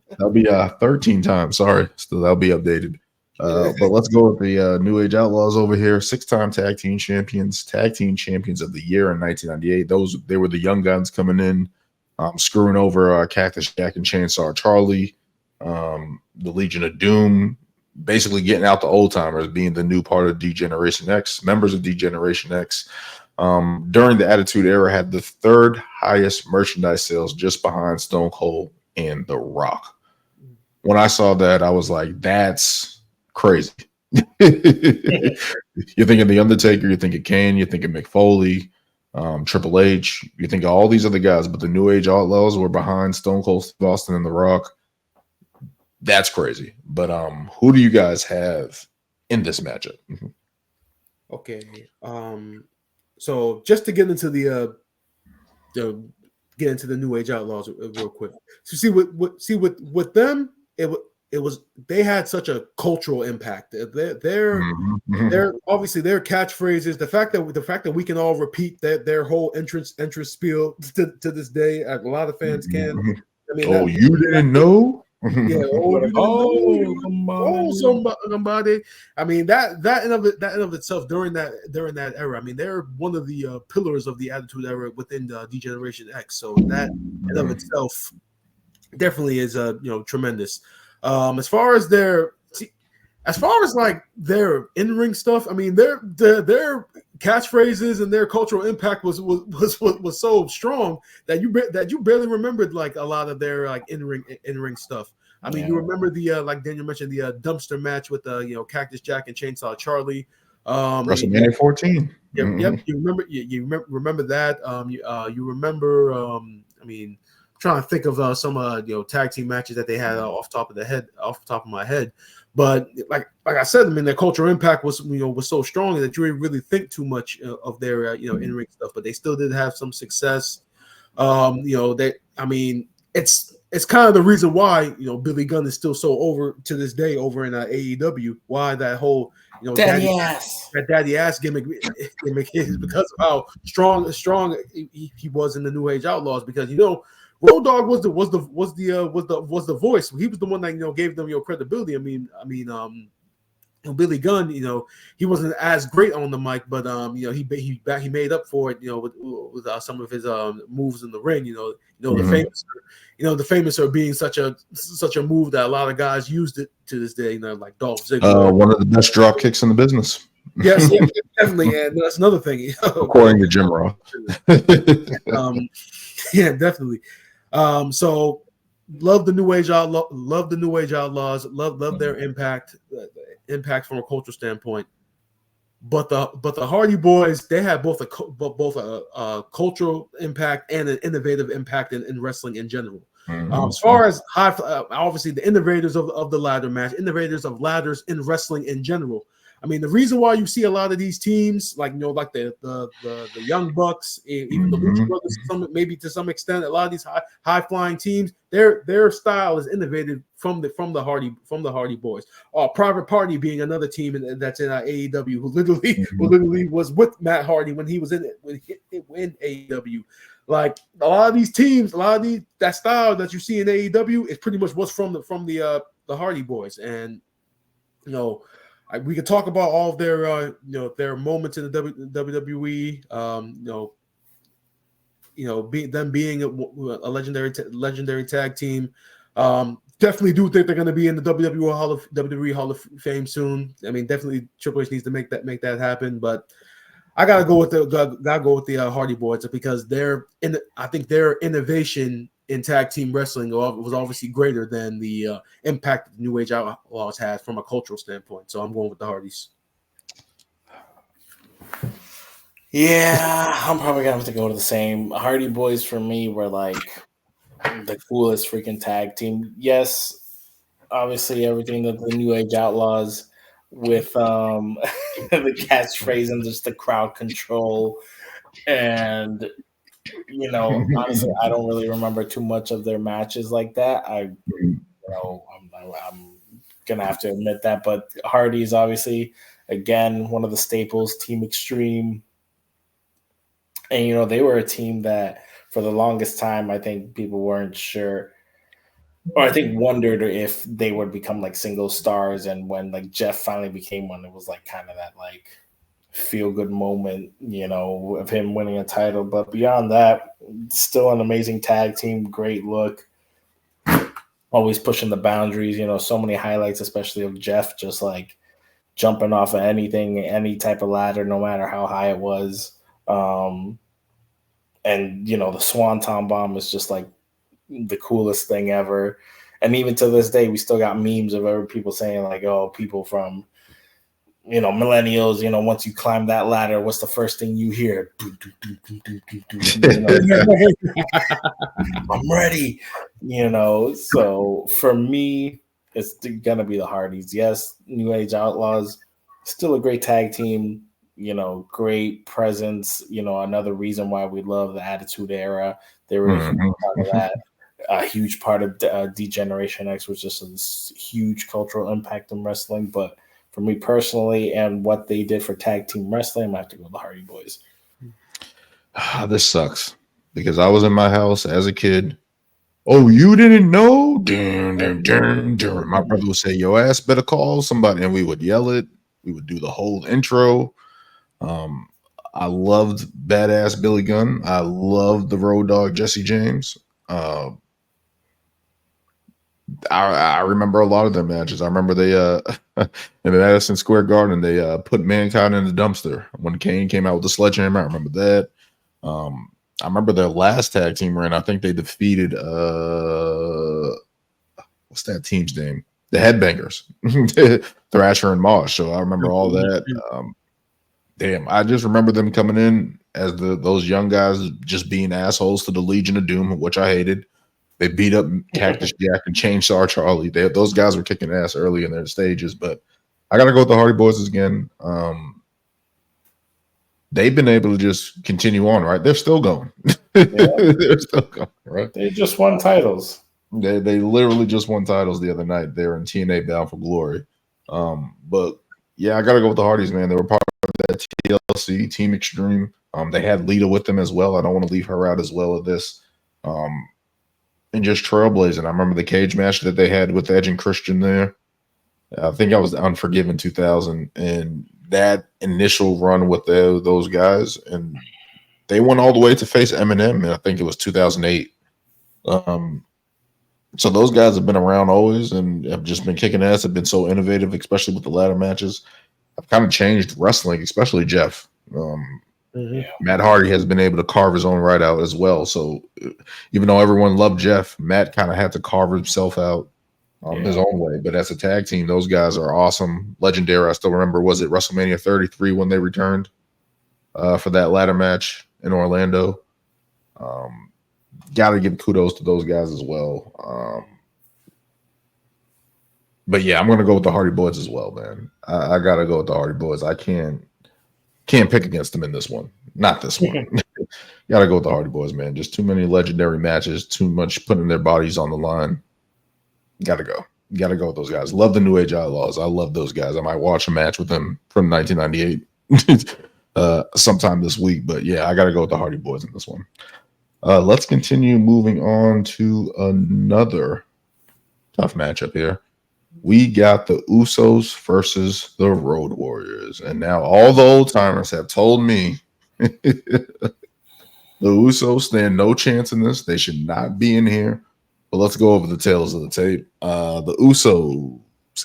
that'll be 13 times. Sorry, still that'll be updated. But let's go with the New Age Outlaws over here. 6-time tag team champions of the year in 1998. They were the young guns coming in, screwing over Cactus Jack and Chainsaw Charlie, the Legion of Doom. Basically getting out the old timers, being the new part of D-Generation X, members of D-Generation X. During the Attitude Era, had the third highest merchandise sales, just behind Stone Cold and The Rock. When I saw that, I was like, that's crazy. You're thinking The Undertaker, you're thinking Kane, you're thinking Mick Foley, Triple H, you think of all these other guys, but the New Age Outlaws were behind Stone Cold Steve Austin and The Rock. That's crazy. But who do you guys have in this matchup?
Okay. So just to get into the New Age Outlaws real quick. So see with them, it was they had such a cultural impact. They're obviously their catchphrases. The fact that we can all repeat their whole entrance spiel to this day. A lot of fans can. I mean,
you didn't know?
Yeah. Somebody. I mean that in of itself during that era. I mean they're one of the pillars of the Attitude Era within the D-Generation X. So that in of itself definitely is tremendous. As far as their in-ring stuff, I mean their catchphrases and their cultural impact was so strong that you barely remembered like a lot of their like in-ring stuff. I mean, you remember the like Daniel mentioned the dumpster match with Cactus Jack and Chainsaw Charlie.
WrestleMania 14.
Yep. You remember that. You remember. I mean, trying to think of some tag team matches that they had off the top of my head. But like I said, I mean, their cultural impact was so strong that you didn't really think too much of their in-ring stuff. But they still did have some success. It's kind of the reason why Billy Gunn is still so over to this day over in AEW. Why that whole daddy ass gimmick is because of how strong he was in the New Age Outlaws. Because Road Dogg was the voice. He was the one that gave them credibility. I mean Billy Gunn, he wasn't as great on the mic, but he made up for it, with some of his moves in the ring. The famous are being such a move that a lot of guys used it to this day. Like Dolph Ziggler,
one of the best drop kicks in the business.
Yes, definitely, and that's another thing.
According to Jim Ross.
Yeah, definitely. So love the New Age Outlaws. Love the New Age Outlaws. Love their impact from a cultural standpoint. But the Hardy Boys, they have both a cultural impact and an innovative impact in wrestling in general. As far as obviously the innovators of the ladder match, innovators of ladders in wrestling in general. I mean, the reason why you see a lot of these teams, like the Young Bucks, even the Lucha Brothers, maybe to some extent, a lot of these high flying teams, their style is innovated from the Hardy Boys. Private Party being another team that's in AEW who literally was with Matt Hardy when he was in AEW. Like a lot of these teams, that style that you see in AEW is pretty much what's from the Hardy Boys, and we could talk about all of their moments in the WWE. Being a legendary tag team. Definitely do think they're going to be in the WWE Hall of Fame soon. I mean, definitely Triple H needs to make that happen. But I gotta go with the Hardy Boys because I think their innovation in tag team wrestling was obviously greater than the impact that the New Age Outlaws has from a cultural standpoint. So I'm going with the Hardys.
Yeah, I'm probably gonna have to go to the same. Hardy Boys for me were like the coolest freaking tag team. Yes, obviously everything that the New Age Outlaws with the catchphrase and just the crowd control, and honestly, I don't really remember too much of their matches like that. I'm gonna have to admit that, but Hardy's obviously again one of the staples. Team Extreme, and they were a team that for the longest time I think people weren't sure, or I think wondered if they would become like single stars. And when like Jeff finally became one, it was like kind of that like feel good moment, of him winning a title. But beyond that, still an amazing tag team, great look, always pushing the boundaries. So many highlights, especially of Jeff just like jumping off of anything, any type of ladder, no matter how high it was. And the Swanton Bomb is just like the coolest thing ever. And even to this day, we still got memes of people saying like, oh, people from millennials, once you climb that ladder, what's the first thing you hear? I'm ready. So for me, it's gonna be the Hardys. Yes, New Age Outlaws, still a great tag team, great presence, another reason why we love the Attitude Era. They were a huge part of that. A huge part of D-Generation X was just a huge cultural impact in wrestling. But for me personally and what they did for tag team wrestling, I'm going to have to go with the Hardy Boys.
This sucks because I was in my house as a kid. Oh, you didn't know? My brother would say, your ass better call somebody. And we would yell it. We would do the whole intro. I loved badass Billy Gunn. I loved the Road Dogg Jesse James. I remember a lot of their matches. I remember they in Madison Square Garden they put Mankind in the dumpster when Kane came out with the sledgehammer. I remember that. I remember their last tag team run. I think they defeated what's that team's name? The Headbangers, Thrasher and Mosh. So I remember all that. Damn, I just remember them coming in as those young guys just being assholes to the Legion of Doom, which I hated. They beat up Cactus Jack and Chainsaw Charlie. Those guys were kicking ass early in their stages, but I got to go with the Hardy Boys again. They've been able to just continue on, right? They're still going. They're still going, right?
They just won titles.
They literally just won titles the other night. They were in TNA Bound for Glory. But yeah, I got to go with the Hardys, man. They were part of that TLC, Team Extreme. They had Lita with them as well. I don't want to leave her out as well of this. And just trailblazing. I remember the cage match that they had with Edge and Christian there. I think I was the Unforgiven 2000, and that initial run with those guys, and they went all the way to face Eminem, and I think it was 2008. So those guys have been around always, and have just been kicking ass. Have been so innovative, especially with the ladder matches. I've kind of changed wrestling, especially Jeff. Matt Hardy has been able to carve his own right out as well. So even though everyone loved Jeff, Matt kind of had to carve himself out his own way. But as a tag team, those guys are awesome, legendary. I still remember, was it WrestleMania 33 when they returned for that ladder match in Orlando? Got to give kudos to those guys as well. But yeah, I'm going to go with the Hardy Boys as well, man. I got to go with the Hardy Boys. I can't pick against them in this one. Not this one. Got to go with the Hardy Boys, man. Just too many legendary matches, too much putting their bodies on the line. Got to go. Got to go with those guys. Love the New Age Outlaws. I love those guys. I might watch a match with them from 1998 sometime this week. But yeah, I got to go with the Hardy Boys in this one. Let's continue moving on to another tough matchup here. We got the Usos versus the Road Warriors. And now all the old timers have told me the Usos stand no chance in this. They should not be in here. But let's go over the tails of the tape. The Usos,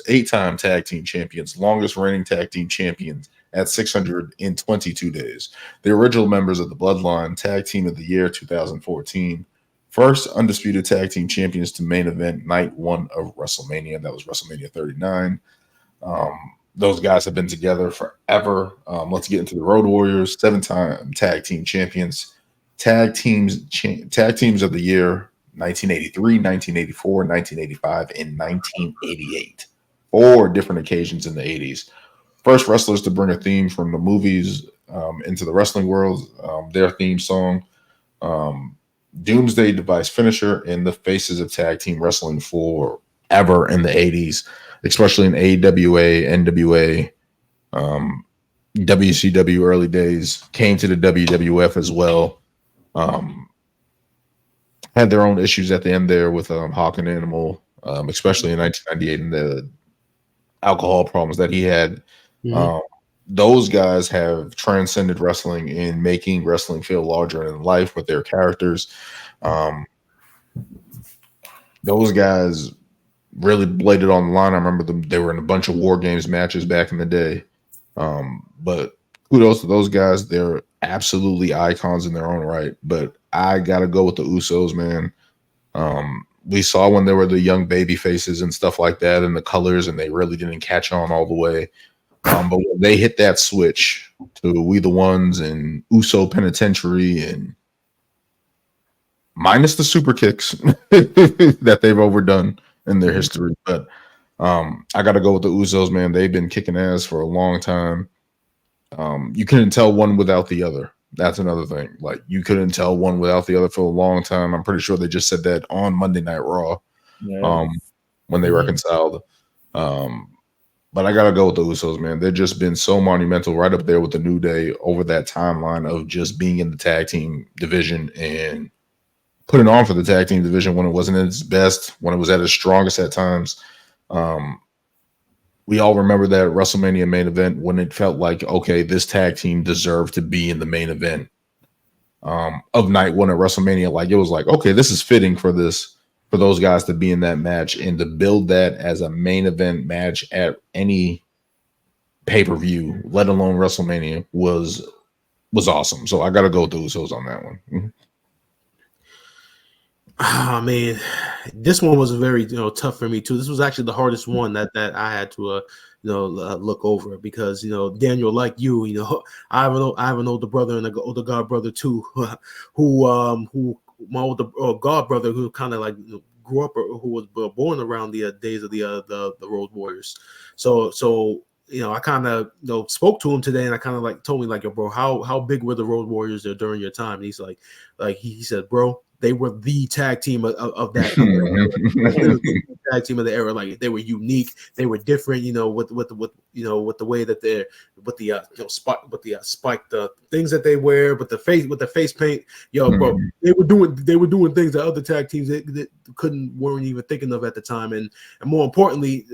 8-time tag team champions, longest reigning tag team champions at 622 days. The original members of the Bloodline, Tag Team of the Year 2014. First undisputed tag team champions to main event night 1 of WrestleMania. That was WrestleMania 39. Those guys have been together forever. Let's get into the Road Warriors, 7-time tag team champions. Tag teams of the year 1983, 1984, 1985, and 1988. 4 different occasions in the 80s. First wrestlers to bring a theme from the movies into the wrestling world, their theme song, Doomsday Device finisher, and the faces of tag team wrestling forever in the 80s, especially in AWA, NWA, WCW early days, came to the WWF as well. Had their own issues at the end there with Hawk and Animal, especially in 1998 and the alcohol problems that he had. Those guys have transcended wrestling in making wrestling feel larger than life with their characters. Those guys really bladed on the line. I remember them; they were in a bunch of War Games matches back in the day. But kudos to those guys; they're absolutely icons in their own right. But I gotta go with the Usos, man. We saw when they were the young baby faces and stuff like that, and the colors, and they really didn't catch on all the way. But when they hit that switch to We the Ones and Uso Penitentiary, and minus the super kicks that they've overdone in their history. But I got to go with the Usos, man. They've been kicking ass for a long time. You couldn't tell one without the other. That's another thing. Like, you couldn't tell one without the other for a long time. I'm pretty sure they just said that on Monday Night Raw when they reconciled. But I got to go with the Usos, man. They've just been so monumental, right up there with the New Day over that timeline of just being in the tag team division and putting on for the tag team division when it wasn't at its best, when it was at its strongest at times. We all remember that WrestleMania main event when it felt like, okay, this tag team deserved to be in the main event of night 1 at WrestleMania. Like, it was like, okay, this is fitting for those guys to be in that match, and to build that as a main event match at any pay-per-view, let alone WrestleMania, was awesome. So I got to go with the Usos on that one.
Oh man, this one was very tough for me too. This was actually the hardest one that I had to look over, because Daniel, like you, I have an older brother and an older god brother too, who my older god brother who kind of like grew up, or who was born around the days of the Road Warriors. So I kind of spoke to him today, and I kind of like told me like, yo, bro, how big were the Road Warriors there during your time? And he's like he said, bro, they were the tag team of that. tag team of the era. Like they were unique, they were different. With the way that they're with the spiked things that they wear, with the face paint. Bro, they were doing things that other tag teams that weren't even thinking of at the time, and more importantly,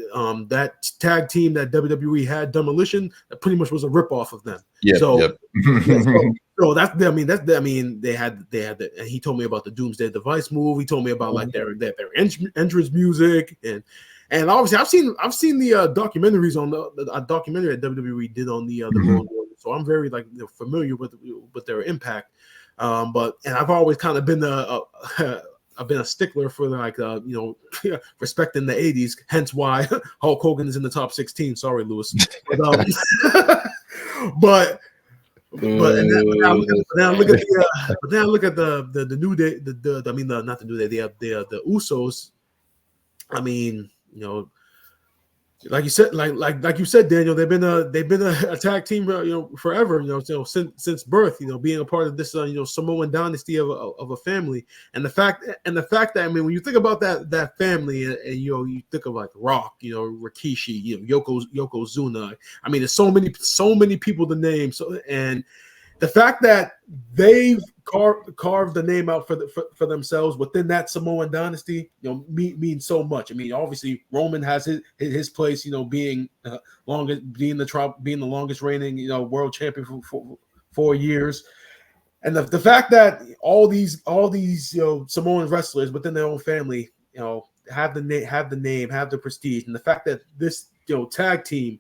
that tag team that WWE had, Demolition, that pretty much was a ripoff of them.
Yeah.
So they had the, and he told me about the Doomsday Device move. He told me about like their entrance music, and obviously I've seen the documentaries on the documentary that WWE did on the Road Warriors. So I'm very familiar with their impact. But I've always kind of been I've been a stickler for respecting the 80s, hence why Hulk Hogan is in the top 16. Sorry, Lewis. But now look at the New Day. Not the New Day. The Usos. I mean, like you said, like you said, Daniel, they've been a tag team, forever, since birth, being a part of this, Samoan dynasty of a family, and the fact that when you think about that family, and you think of like Rock, Rikishi, Yokozuna. I mean, there's so many people to name. So, and the fact that they've carved the name out for themselves within that Samoan dynasty, means so much. I mean, obviously Roman has his place, being the longest reigning, world champion for 4 years, and the fact that all these Samoan wrestlers within their own family, have the name, have the prestige, and the fact that this tag team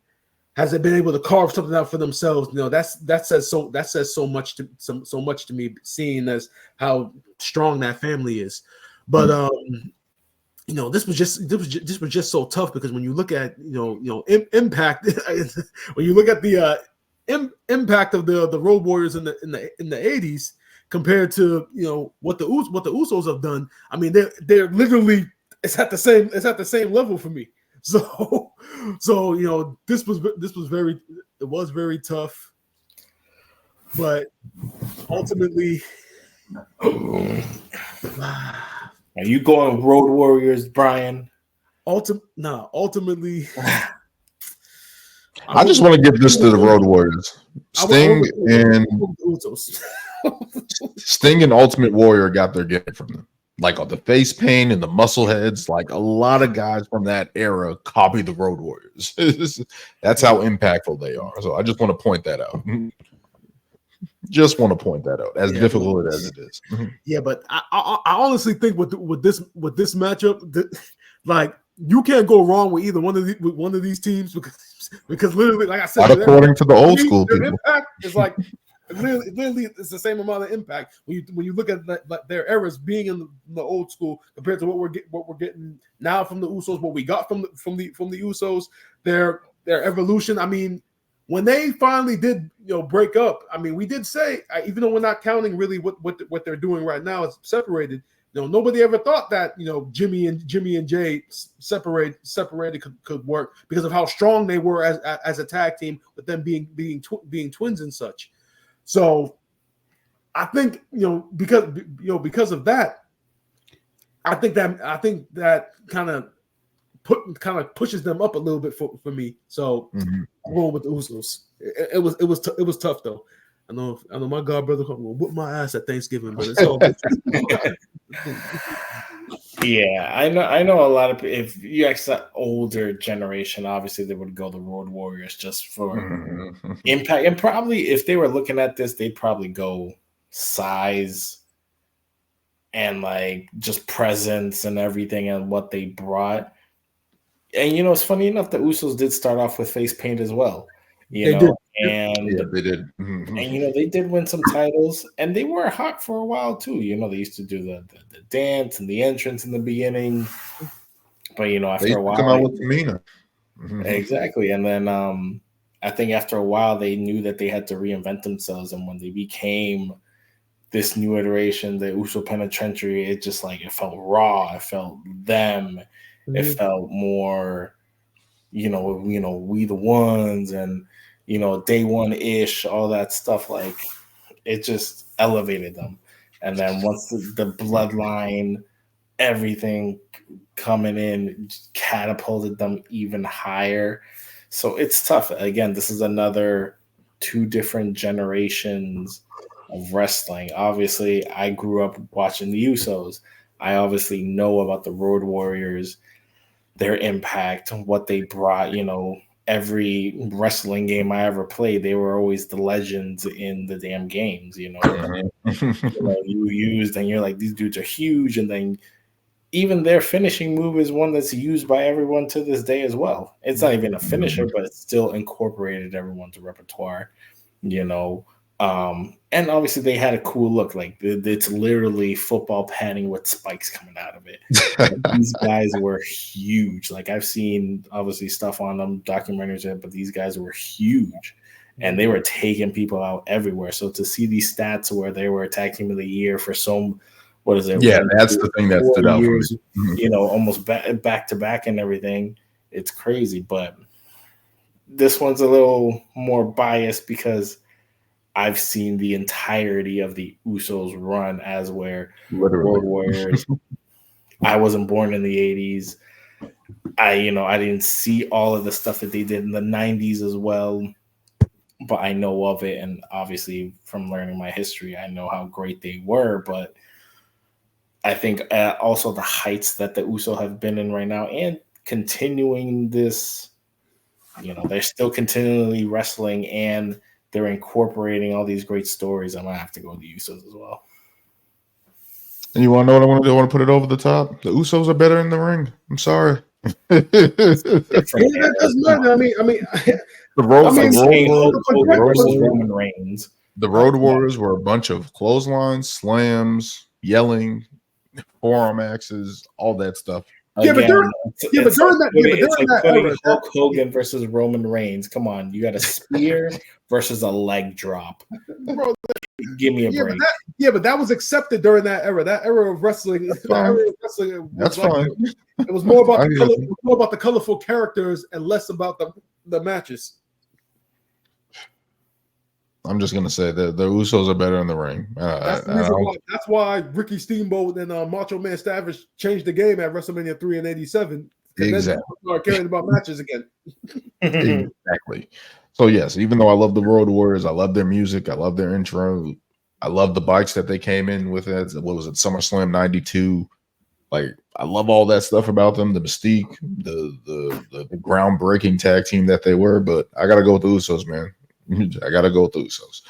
has been able to carve something out for themselves, that says so much to me, seeing as how strong that family is. But this was just so tough, because when you look at Impact, when you look at the impact of the Road Warriors in the 80s compared to what the Usos have done, I mean they're literally it's at the same level for me. So this was very tough, but ultimately,
are you going Road Warriors, Brian?
Ultimately,
I just want to give this to the Road Warriors. Sting and Ultimate Warrior got their getting from them. Like on the face paint and the muscle heads, like a lot of guys from that era copy the Road Warriors. That's how impactful they are. So I just want to point that out. As difficult as it is.
Yeah, but I honestly think with this matchup, like you can't go wrong with either one of these teams, because literally, like I said,
according to the old school people,
impact is like. Literally, it's the same amount of impact when you look at their eras being in the old school compared to what we're getting now from the Usos. What we got from the Usos, their evolution. I mean, when they finally did break up, I mean, we did say, even though we're not counting really what they're doing right now, it's separated. Nobody ever thought that Jimmy and Jay separated could work, because of how strong they were as a tag team, with them being twins and such. So I think because of that, I think that kind of pushes them up a little bit for me. So I'm going with the Usos. It was tough though. I know my god brother will whoop my ass at Thanksgiving, but it's all good.
Yeah, I know a lot of people. If you ask that older generation, obviously they would go the Road Warriors just for impact, and probably if they were looking at this, they'd probably go size and like just presence and everything and what they brought. And it's funny enough, the Usos did start off with face paint as well. They did. And they did win some titles, and they were hot for a while too. They used to do the dance and the entrance in the beginning, but after a while,
come out with Tamina.
Exactly. And then I think after a while they knew that they had to reinvent themselves, and when they became this new iteration, the Uso Penitentiary, it just it felt raw. It felt them. It felt more, we the ones, and day one-ish, all that stuff. Like, it just elevated them. And then once the bloodline everything coming in catapulted them even higher. So it's tough. Again, this is another 2 different generations of wrestling. Obviously, I grew up watching the Usos. I obviously know about the Road Warriors, their impact, what they brought. Every wrestling game I ever played, they were always the legends in the damn games. You used, and you're like, these dudes are huge, and then even their finishing move is one that's used by everyone to this day as well. It's not even a finisher, but it's still incorporated everyone's repertoire. And obviously they had a cool look. Like it's literally football padding with spikes coming out of it. These guys were huge. Like I've seen obviously stuff on them, documentaries, but these guys were huge and they were taking people out everywhere. So to see these stats where they were tag team of the year for what is it?
Yeah, that's the thing that stood out for me.
Almost back to back and everything. It's crazy, but this one's a little more biased because I've seen the entirety of the Usos run as where Road Warriors. I wasn't born in the 80s. I didn't see all of the stuff that they did in the 90s as well, but I know of it. And obviously from learning my history, I know how great they were, but I think also the heights that the Usos have been in right now and continuing this, they're still continually wrestling and they're incorporating all these great stories. I'm going to have to go with the Usos as well.
And you want to know what I want to do? I want to put it over the top. The Usos are better in the ring. I'm sorry.
That doesn't matter. I mean,
Roman Reigns.
The Road Warriors were a bunch of clotheslines, slams, yelling, forearm axes, all that stuff.
During that era, Hulk Hogan versus Roman Reigns. Come on, you got a spear versus a leg drop.
Bro,
give me a break.
But that was accepted during that era. That era of wrestling.
That's fine.
It was more about the colorful characters and less about the matches.
I'm just gonna say that the Usos are better in the ring.
That's why Ricky Steamboat and Macho Man Savage changed the game at WrestleMania 3 and 87.
Exactly.
Start caring about matches again.
Exactly. So yes, even though I love the Road Warriors, I love their music, I love their intro, I love the bikes that they came in with. It. What was it? SummerSlam '92. Like I love all that stuff about them, the mystique, the groundbreaking tag team that they were. But I gotta go with the Usos, man. I gotta go with the Usos.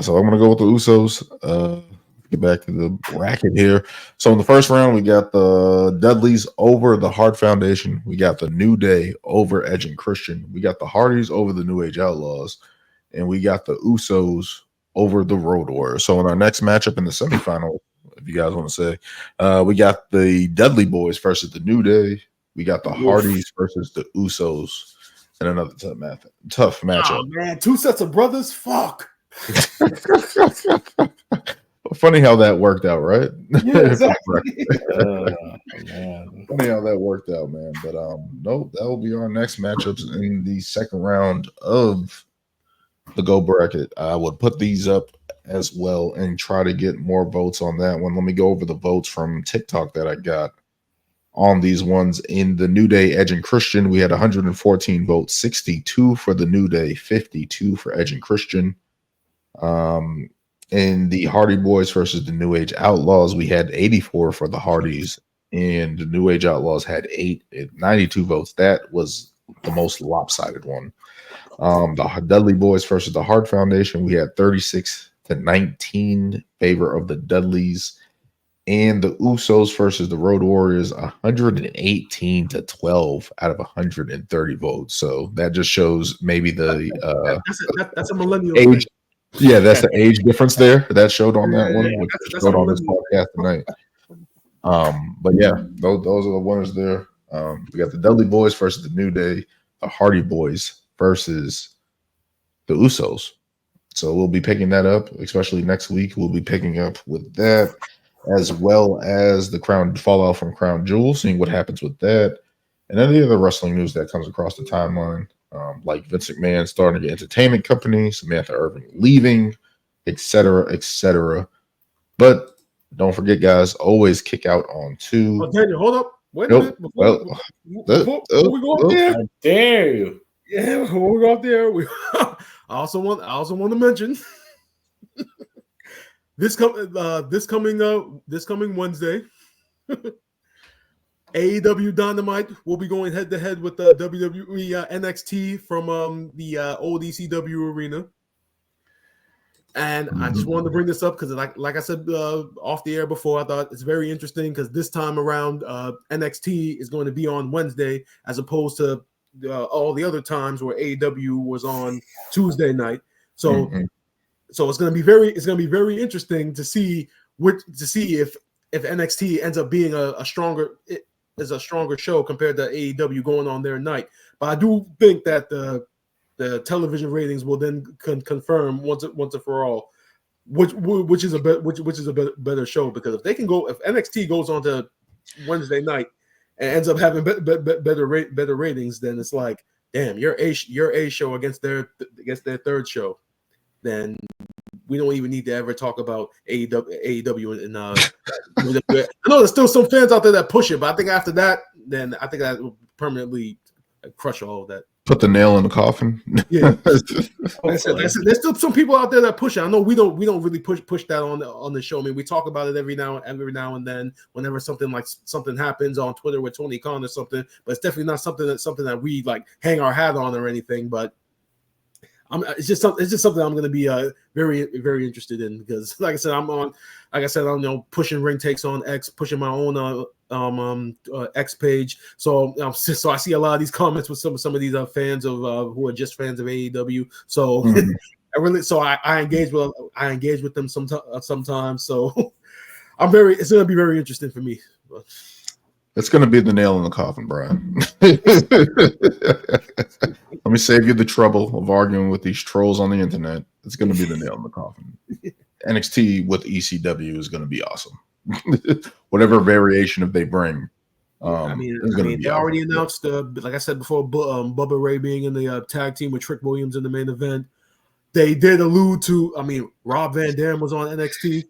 So I'm gonna go with the Usos. Get back to the bracket here. So in the first round, we got the Dudleys over the Hart Foundation. We got the New Day over Edge and Christian. We got the Hardys over the New Age Outlaws, and we got the Usos over the Road Warriors. So in our next matchup in the semifinal, if you guys want to say, we got the Dudley Boys versus the New Day. We got the Hardys versus the Usos. And another tough matchup.
Oh, man, 2 sets of brothers? Fuck.
Funny how that worked out, right?
Yeah, exactly.
Funny how that worked out, man. But nope, that will be our next matchups in the second round of the Go bracket. I would put these up as well and try to get more votes on that one. Let me go over the votes from TikTok that I got on these ones. In the New Day, Edge and Christian, we had 114 votes, 62 for the New Day, 52 for Edge and Christian. In the Hardy Boys versus the New Age Outlaws, we had 84 for the Hardys, and the New Age Outlaws had 92 votes. That was the most lopsided one. The Dudley Boys versus the Hart Foundation, we had 36-19 favor of the Dudleys. And the Usos versus the Road Warriors, 118-12 out of 130 votes. So that just shows maybe
that's a millennial
age. Yeah, that's the age difference there. That showed on that one, which showed on this podcast tonight. But yeah, those are the winners there. We got the Dudley Boys versus the New Day, the Hardy Boys versus the Usos. So we'll be picking that up, especially next week. We'll be picking up with that, as well as the fallout from Crown Jewel, seeing what happens with that, and any other wrestling news that comes across the timeline, like Vince McMahon starting an entertainment company, Samantha Irvin leaving, etc., etc. But Don't forget, guys, always kick out on 2.
Oh, Daniel, hold up. Wait a minute. Before we go up there,
I dare you.
Yeah, before we go up there, I also want to mention this coming Wednesday, AEW Dynamite will be going head to head with the WWE NXT from the old ECW arena. And I just wanted to bring this up because, like I said off the air before, I thought it's very interesting because this time around NXT is going to be on Wednesday as opposed to all the other times where AEW was on Tuesday night. So, so it's going to be very interesting to see if NXT ends up being a stronger show compared to AEW going on their night. But I do think that the television ratings will then confirm once and for all which is a better show, because if NXT goes on to Wednesday night and ends up having better ratings, then it's like, damn, your A show against their third show, then we don't even need to ever talk about AEW and I know there's still some fans out there that push it, but I think after that, then I think that will permanently crush all of that.
Put the nail in the coffin.
Yeah, like I said, there's still some people out there that push it. I know we don't really push that on the show. I mean, we talk about it every now and then whenever something happens on Twitter with Tony Khan or something. But it's definitely not something that we like hang our hat on or anything. But it's just something I'm going to be very, very interested in, because like I said, I'm pushing Ring Takes on X, pushing my own X page. So I see a lot of these comments with some of these fans of who are just fans of AEW. So I engage with them sometimes. So it's going to be very interesting for me. But
it's going to be the nail in the coffin, Brian. Let me save you the trouble of arguing with these trolls on the internet. It's going to be the nail in the coffin. NXT with ECW is going to be awesome. Whatever variation if they bring.
They already announced, like I said before, Bubba Ray being in the tag team with Trick Williams in the main event. They did allude to, Rob Van Dam was on NXT.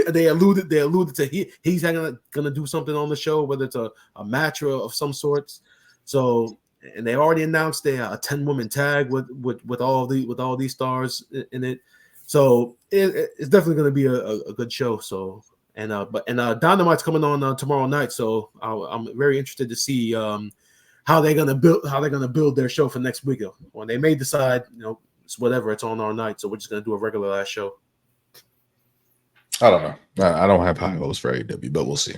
They alluded to he's gonna do something on the show, whether it's a match or of some sorts. So, and they already announced a 10-woman tag with all these stars in it. So it's definitely going to be a good show. So Dynamite's coming on tomorrow night. So I'm very interested to see how they're gonna build their show for next week. When they may decide, it's whatever, it's on our night, so we're just gonna do a regular last show.
I don't know. I don't have high hopes for AEW, but we'll see.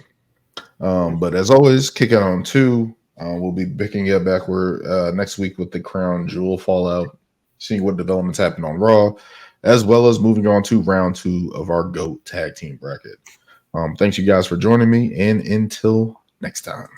But as always, kick it on 2. We'll be picking it backward next week with the Crown Jewel fallout, seeing what developments happen on Raw, as well as moving on to round 2 of our GOAT tag team bracket. Thanks you guys for joining me, and until next time.